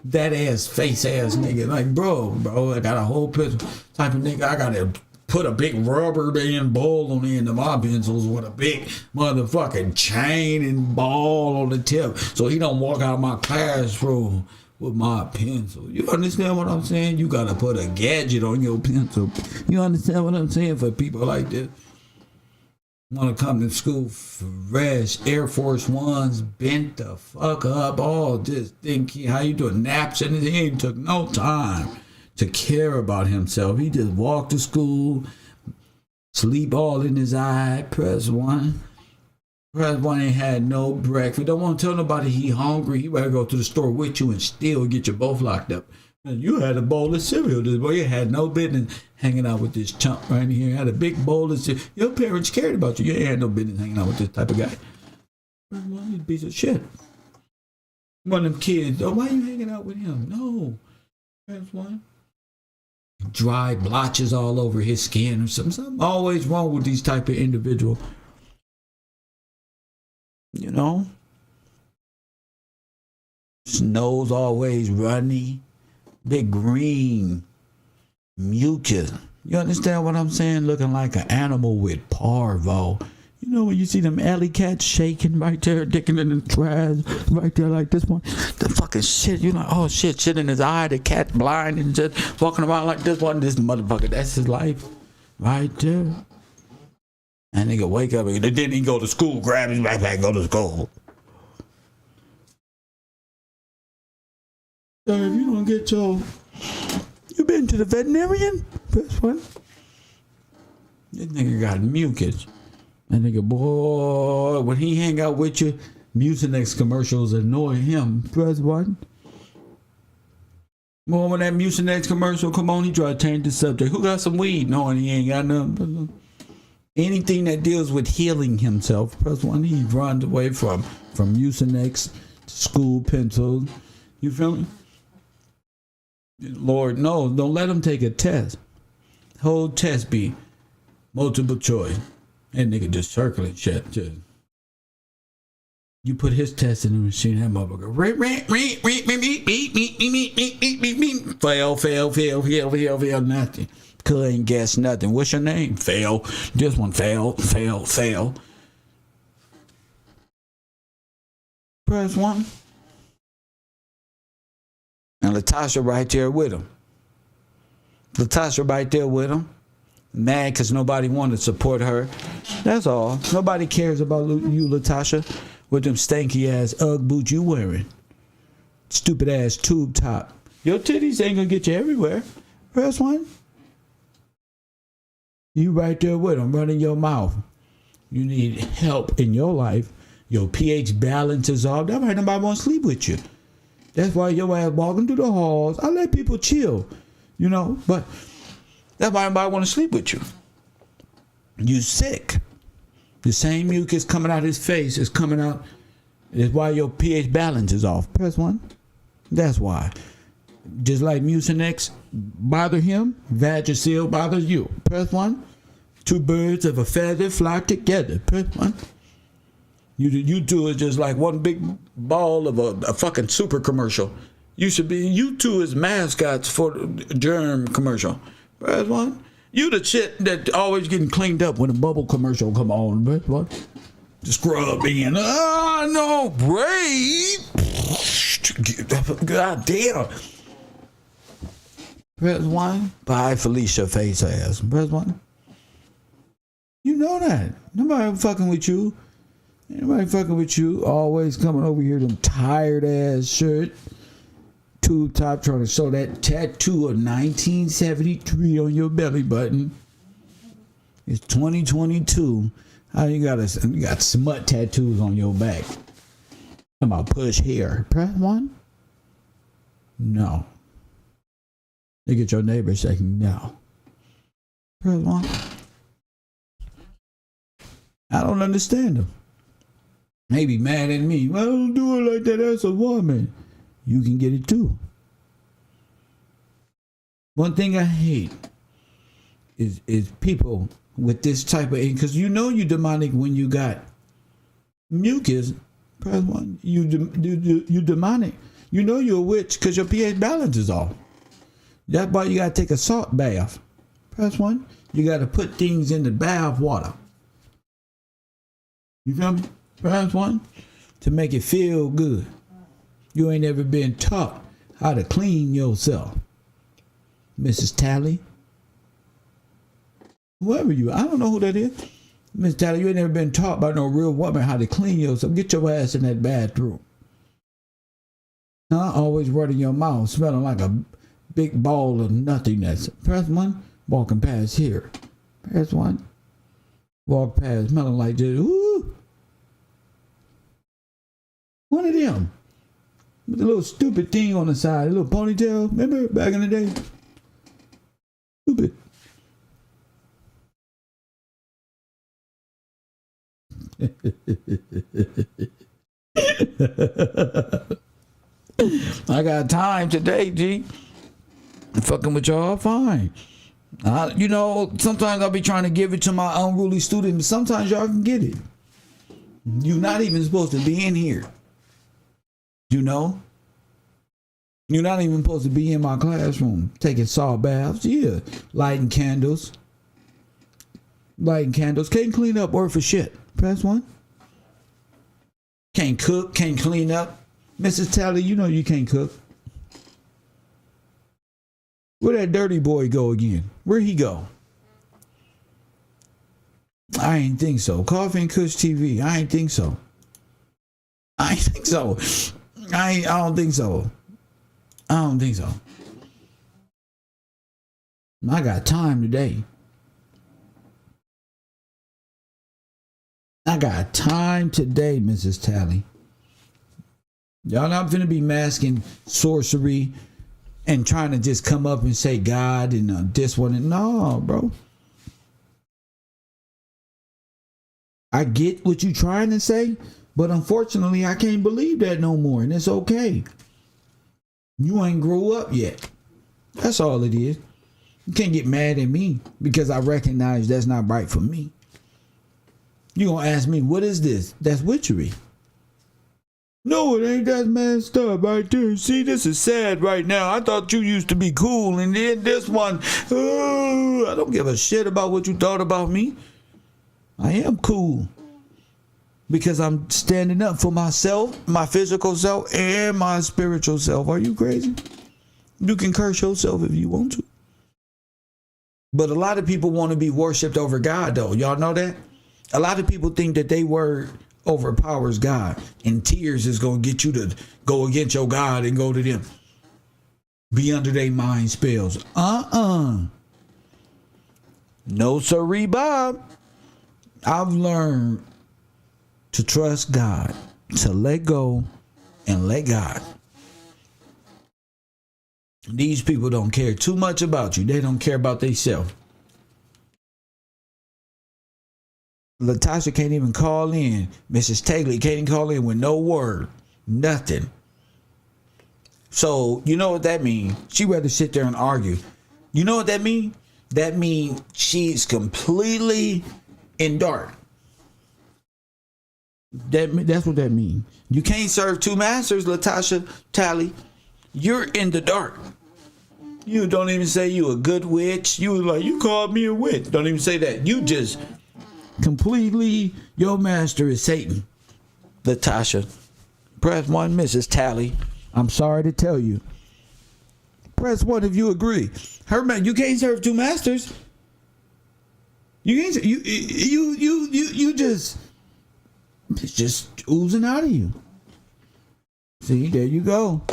Speaker 1: That ass face ass nigga. Like, bro, I got a whole pencil type of nigga. I gotta put a big rubber band ball on the end of my pencils with a big motherfucking chain and ball on the tip so he don't walk out of my classroom with my pencil. You understand what I'm saying? You gotta put a gadget on your pencil. You understand what I'm saying? For people like this, want to come to school fresh, Air Force Ones, bent the fuck up, all this think how you doing, naps and he ain't took no time to care about himself. He just walked to school, sleep all in his eye. Press 1. Press 1 ain't had no breakfast. Don't want to tell nobody he hungry. He better go to the store with you and still get you both locked up. You had a bowl of cereal. This boy, you had no business hanging out with this chump right here. You had a big bowl of cereal. Your parents cared about you. You ain't had no business hanging out with this type of guy. He's a piece of shit. One of them kids. Oh, why are you hanging out with him? No. Press 1. Dry blotches all over his skin or something always wrong with these type of individual. His nose always runny, big green mucus You understand what I'm saying? Looking like an animal with parvo. You know when you see them alley cats shaking right there, dicking in the trash, right there like this one? The fucking shit, you know, oh shit in his eye, the cat blind and just walking around like this one, this motherfucker, that's his life. Right there. And nigga wake up and then he go to school, grab his backpack, go to school. So if you don't get you been to the veterinarian? Press one. This nigga got mucus. That nigga, boy, when he hang out with you, Mucinex commercials annoy him. Press one. Boy, when that Mucinex commercial come on, he try to change the subject. Who got some weed? No, and he ain't got nothing. Anything that deals with healing himself, press one. He runs away from Mucinex to school pencils. You feel me? Lord knows, don't let him take a test. Whole test be multiple choice. That nigga just circling shit. Just. You put his test in the machine, that motherfucker. Fail, nothing. Couldn't guess nothing. What's your name? Fail. This one, fail. Press one. And Latasha right there with him. Mad because nobody wanted to support her. That's all. Nobody cares about you, Latasha, with them stanky ass Ugg boots you wearing. Stupid ass tube top. Your titties ain't gonna get you everywhere. Press one. You right there with them, running your mouth. You need help in your life. Your pH balance is off. That's why nobody want to sleep with you. That's why your ass walking through the halls. I let people chill, you know, but that's why nobody want to sleep with you. You sick. The same mucus coming out his face is coming out. That's why your pH balance is off. Press one. That's why. Just like Mucinex bother him, Vagisil bothers you. Press one. Two birds of a feather fly together. Press one. You two is just like one big ball of a fucking super commercial. You two is mascots for the germ commercial. Press one. You the shit that always getting cleaned up when a bubble commercial come on. Press one. The scrub in. Oh no, rape. God damn. Press one. Bye, Felicia face ass. Press one. You know that. Nobody fucking with you. Anybody fucking with you, always coming over here, them tired ass shirt, tube top, trying to show that tattoo of 1973 on your belly button. It's 2022. How you got smut tattoos on your back? I'm about push here. Press one? No. Look at your neighbor saying no. Press one. I don't understand them. They be mad at me. Well, don't do it like that. That's a woman. You can get it too. One thing I hate is people with this type of, because you know you demonic when you got mucus. Press one. You demonic. You know you're a witch because your pH balance is off. That's why you gotta take a salt bath. Press one. You gotta put things in the bath water. You feel me? Press one. To make it feel good. You ain't ever been taught how to clean yourself. Mrs. Tally. Whoever you, I don't know who that is. Miss Tally, you ain't never been taught by no real woman how to clean yourself. Get your ass in that bathroom. Always running your mouth, smelling like a big ball of nothingness. Press one. Walking past here. Press one. Walk past, smelling like this. Ooh. One of them. With the little stupid thing on the side, a little ponytail. Remember back in the day? Stupid. I got time today, G. I'm fucking with y'all, fine. You know, sometimes I'll be trying to give it to my unruly student, but sometimes y'all can get it. You're not even supposed to be in here. You know? You're not even supposed to be in my classroom taking salt baths. Yeah. Lighting candles. Can't clean up or for shit. Press 1. Can't cook. Can't clean up. Mrs. Tally, you know you can't cook. Where that dirty boy go again? Where'd he go? I ain't think so. Coffee and Kush TV. I ain't think so. I don't think so. I got time today. Mrs. Tally. Y'all not finna be masking sorcery and trying to just come up and say God and this one. And no, bro. I get what you trying to say, but unfortunately, I can't believe that no more. And it's okay. You ain't grow up yet. That's all it is. You can't get mad at me because I recognize that's not right for me. You gonna ask me, what is this? That's witchery. No, it ain't. That messed up right there. See, this is sad right now. I thought you used to be cool, and then this one, I don't give a shit about what you thought about me. I am cool because I'm standing up for myself, my physical self, and my spiritual self. Are you crazy? You can curse yourself if you want to. But a lot of people want to be worshipped over God, though. Y'all know that? A lot of people think that they word overpowers God, and tears is going to get you to go against your God and go to them. Be under their mind spells. No sirree, Bob. I've learned to trust God, to let go and let God. These people don't care too much about you. They don't care about themselves. Latasha can't even call in. Mrs. Taylor can't even call in with no word. Nothing. So, you know what that means? She'd rather sit there and argue. You know what that means? That means she's completely in dark. That's what that means. You can't serve two masters, Latasha Tally. You're in the dark. You don't even say you a good witch. You called me a witch. Don't even say that. You just completely, your master is Satan. Latasha. Press 1, Mrs. Tally. I'm sorry to tell you. Press 1 if you agree. You can't serve two masters. You can't. You just. It's just oozing out of you. See, there you go.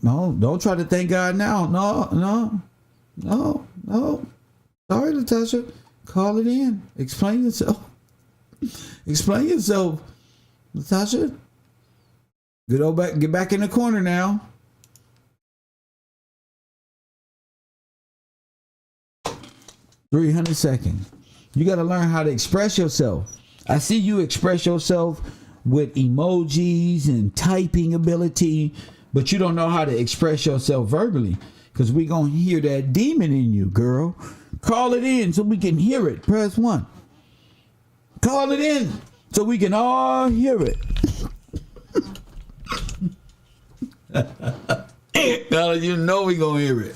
Speaker 1: No, don't try to thank God now. No. Sorry, Latasha. Call it in. Explain yourself. Latasha. Get back in the corner now. $300 seconds. You got to learn how to express yourself. I see you express yourself with emojis and typing ability, but you don't know how to express yourself verbally, because we're going to hear that demon in you, girl. Call it in so we can hear it. Press 1. Call it in so we can all hear it. Now you know we're going to hear it.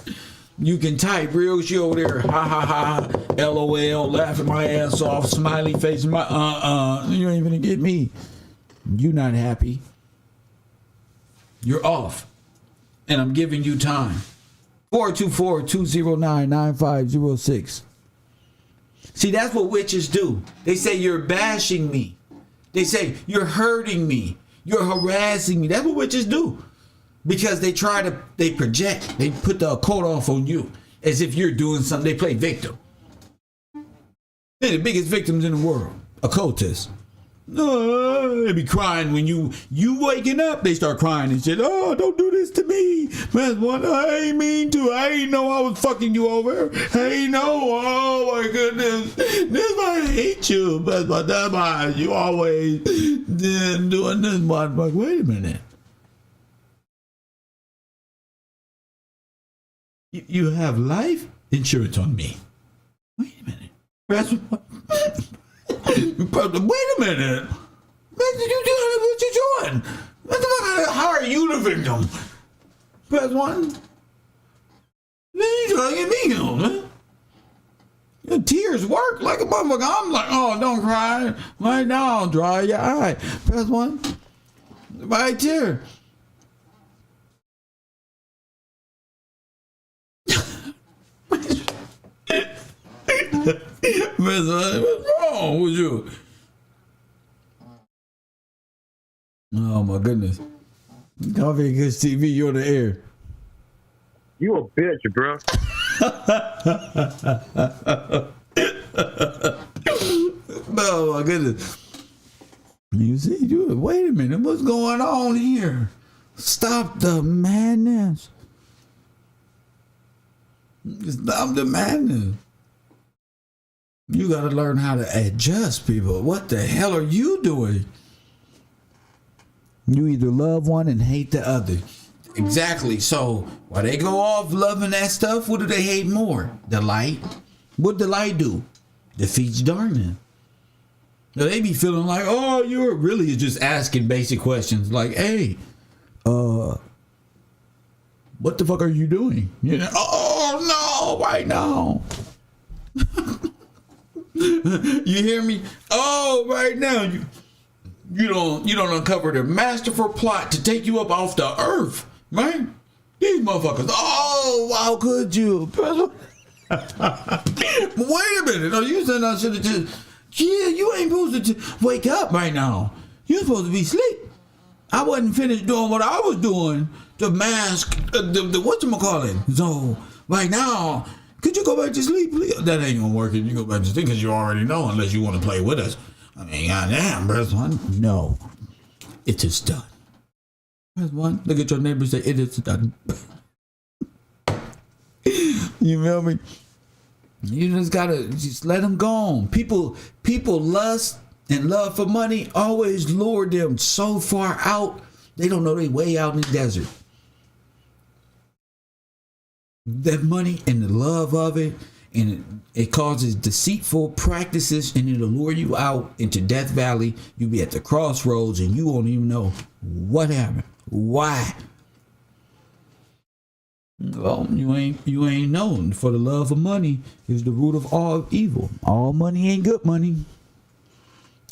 Speaker 1: You can type real shit over there. Ha ha ha. LOL. Laughing my ass off. Smiley face. You ain't gonna get me. You not happy. You're off. And I'm giving you time. 424-209-9506. See, that's what witches do. They say you're bashing me. They say you're hurting me. You're harassing me. That's what witches do. Because they project, they put the occult off on you as if you're doing something. They play victim. They're the biggest victims in the world, occultists. They be crying when you waking up. They start crying and shit. Oh, don't do this to me. Man, I ain't mean to. I ain't know I was fucking you over. I ain't know. Oh my goodness. This why I hate you. But that's why you always doing this. But wait a minute. You have life insurance on me. Wait a minute. Wait a minute. What you doing? What the fuck? How are you the victim? Press 1. Then you trying to get me on, man. Your tears work like a motherfucker. I'm like, oh, don't cry. Right now, dry your eye. Press 1. Right here. What's wrong with you? Oh my goodness. Coffee and Kush TV, you're on the air.
Speaker 6: You a bitch, bro.
Speaker 1: Oh my goodness. You see, wait a minute, what's going on here? Stop the madness. Stop the madness. You gotta learn how to adjust, people. What the hell are you doing? You either love one and hate the other. Exactly. So while they go off loving that stuff, what do they hate more? The light. What the light do? Defeats darkness. Now they be feeling like, oh, you're really just asking basic questions like, hey, what the fuck are you doing? You know, oh no, right now. You hear me? Oh, right now you don't uncover the masterful plot to take you up off the earth, right? These motherfuckers. Oh, how could you? Wait a minute. No, you said I should have just. Yeah, you ain't supposed to wake up right now. You're supposed to be asleep. I wasn't finished doing what I was doing to mask the whatchamacallit. So right now, could you go back to sleep, please? That ain't gonna work if you go back to sleep because you already know unless you want to play with us. I mean, goddamn, press 1. No, it is done. Press 1. Look at your neighbor and say, it is done. You feel me? You just gotta just let them go on. People lust and love for money always lure them so far out, they don't know they way out in the desert. That money and the love of it, and it causes deceitful practices, and it'll lure you out into Death Valley. You'll be at the crossroads and you won't even know what happened. Why? Well, you ain't known. For the love of money is the root of all evil. All money ain't good money.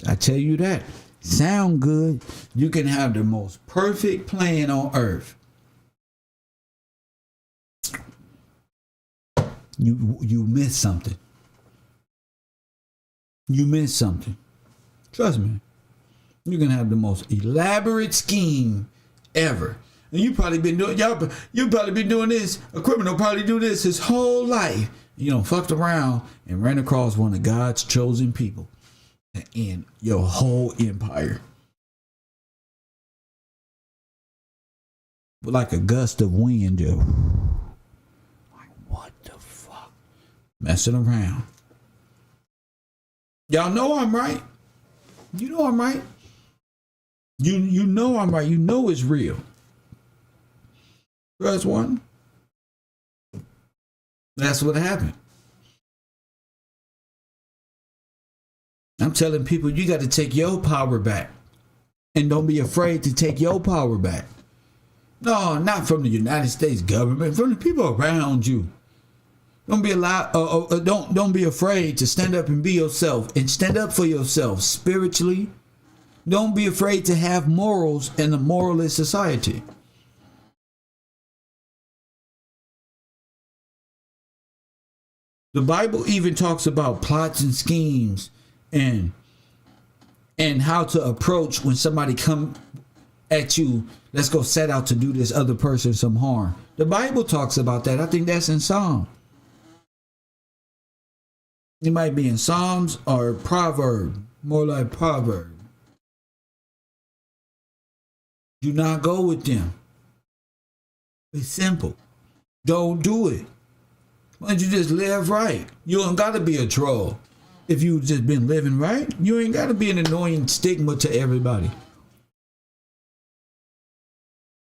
Speaker 1: I tell you that. Sound good. You can have the most perfect plan on earth. You miss something. You miss something. Trust me. You can have the most elaborate scheme ever. And you probably been doing you probably been doing this. A criminal probably do this his whole life. You know, fucked around and ran across one of God's chosen people to end your whole empire. But like a gust of wind, Joe. Like, what the fuck? Messing around. Y'all know I'm right. You know I'm right. You know I'm right. You know it's real. Press 1. That's what happened. I'm telling people you got to take your power back. And don't be afraid to take your power back. No, not from the United States government, from the people around you. Don't be don't be afraid to stand up and be yourself and stand up for yourself spiritually. Don't be afraid to have morals in a moralist society. The Bible even talks about plots and schemes and how to approach when somebody come at you. Let's go set out to do this other person some harm. The Bible talks about that. I think that's in Psalm. It might be in Psalms or Proverb, more like Proverb. Do not go with them. It's simple. Don't do it. Why don't you just live right? You don't got to be a troll. If you just been living right, you ain't got to be an annoying stigma to everybody.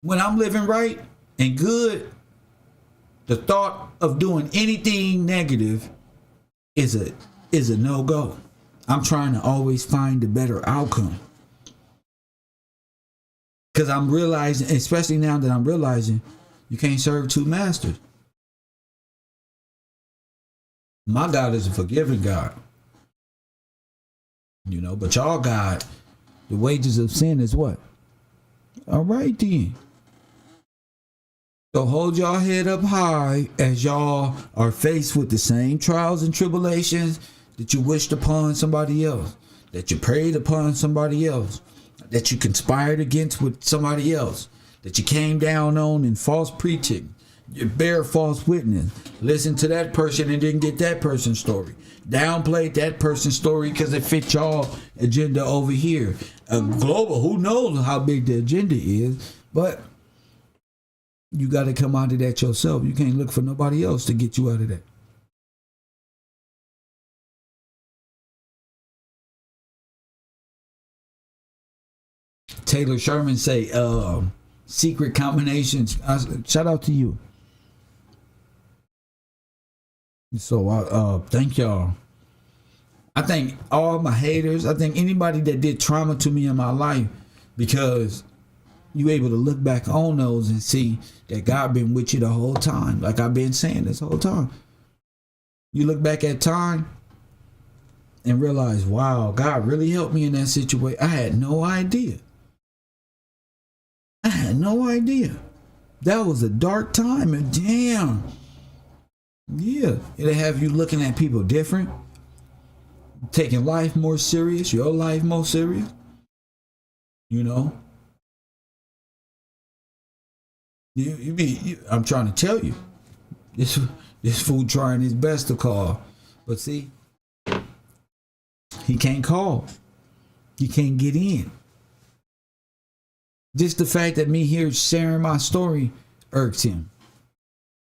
Speaker 1: When I'm living right and good, the thought of doing anything negative is a no-go. I'm trying to always find a better outcome. Because I'm realizing, especially now that I'm realizing, You can't serve two masters. My God is a forgiving God. You know, but y'all God, the wages of sin is what? All right then. So hold y'all head up high as y'all are faced with the same trials and tribulations that you wished upon somebody else, that you prayed upon somebody else, that you conspired against with somebody else, that you came down on in false preaching, you bear false witness, listen to that person and didn't get that person's story, downplayed that person's story because it fit y'all agenda over here. A global, who knows how big the agenda is, but you got to come out of that yourself. You can't look for nobody else to get you out of that. Taylor Sherman say, secret combinations. Shout out to you. So thank y'all. I thank all my haters. I thank anybody that did trauma to me in my life, because you able to look back on those and see that God been with you the whole time. Like I've been saying this whole time. You look back at time and realize, wow, God really helped me in that situation. I had no idea. I had no idea. That was a dark time, and damn. Yeah, it'll have you looking at people different, taking life more serious, your life more serious. You know? I'm trying to tell you, this fool trying his best to call, but see, he can't call. He can't get in. Just the fact that me here sharing my story irks him.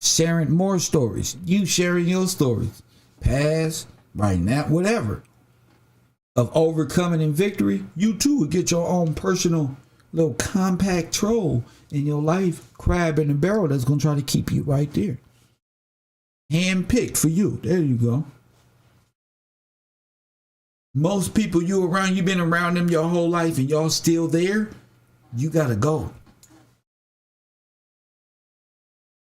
Speaker 1: Sharing more stories. You sharing your stories. Past, right now, whatever. Of overcoming in victory. You too would get your own personal little compact troll in your life. Crab in the barrel that's going to try to keep you right there. Handpicked for you. There you go. Most people you've been around them your whole life and y'all still there. You gotta go.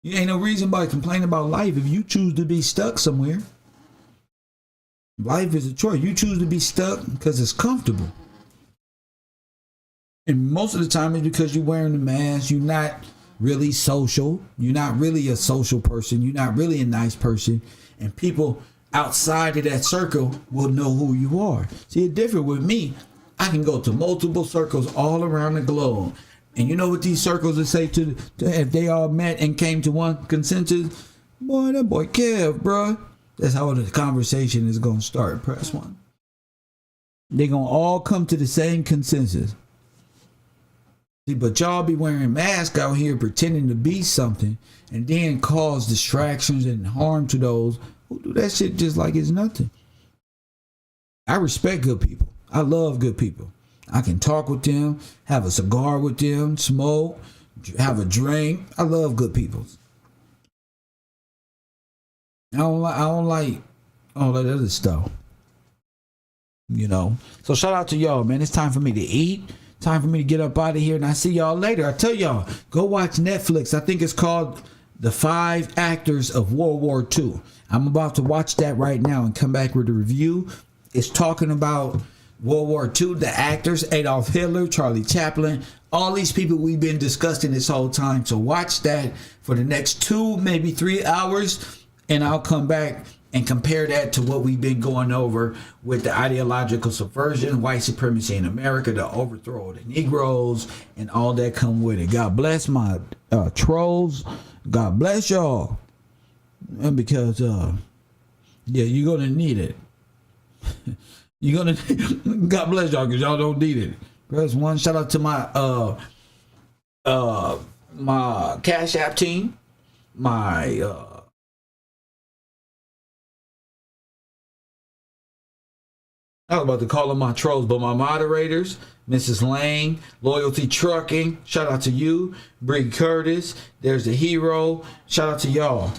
Speaker 1: You ain't no reason by complaining about life if you choose to be stuck somewhere. Life is a choice. You choose to be stuck because it's comfortable. And most of the time it's because you're wearing the mask. You're not really social. You're not really a social person. You're not really a nice person. And people outside of that circle will know who you are. See, it's different with me. I can go to multiple circles all around the globe. And you know what these circles would say to if they all met and came to one consensus? Boy, that boy Kev, bro. That's how the conversation is going to start. Press one. They're going to all come to the same consensus. See, but y'all be wearing masks out here pretending to be something and then cause distractions and harm to those who do that shit just like it's nothing. I respect good people. I love good people. I can talk with them, have a cigar with them, smoke, have a drink. I love good people. I don't like all that other stuff. You know. So shout out to y'all, man. It's time for me to eat. Time for me to get up out of here, and I see y'all later. I tell y'all, go watch Netflix. I think it's called The 5 Actors of World War II. I'm about to watch that right now and come back with a review. It's talking about World War II, the actors, Adolf Hitler, Charlie Chaplin, all these people we've been discussing this whole time. So watch that for the next 2, maybe 3 hours, and I'll come back and compare that to what we've been going over with the ideological subversion, white supremacy in America, the overthrow of the Negroes, and all that come with it. God bless my trolls. God bless y'all. And because, yeah, you're going to need it. You're gonna God bless y'all because y'all don't need it. Press one. Shout out to my my Cash App team, my I was about to call them my trolls, but my moderators, Mrs. Lane, Loyalty Trucking, shout out to you, Brig Curtis, there's the hero, shout out to y'all.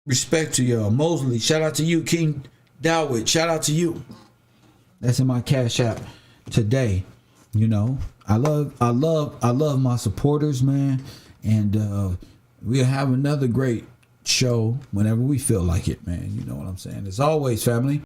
Speaker 1: Respect to y'all. Mosley, shout out to you, King Dowd, shout out to you. That's in my Cash App today. You know, I love my supporters, man. And we'll have another great show whenever we feel like it, man. You know what I'm saying? As always, family.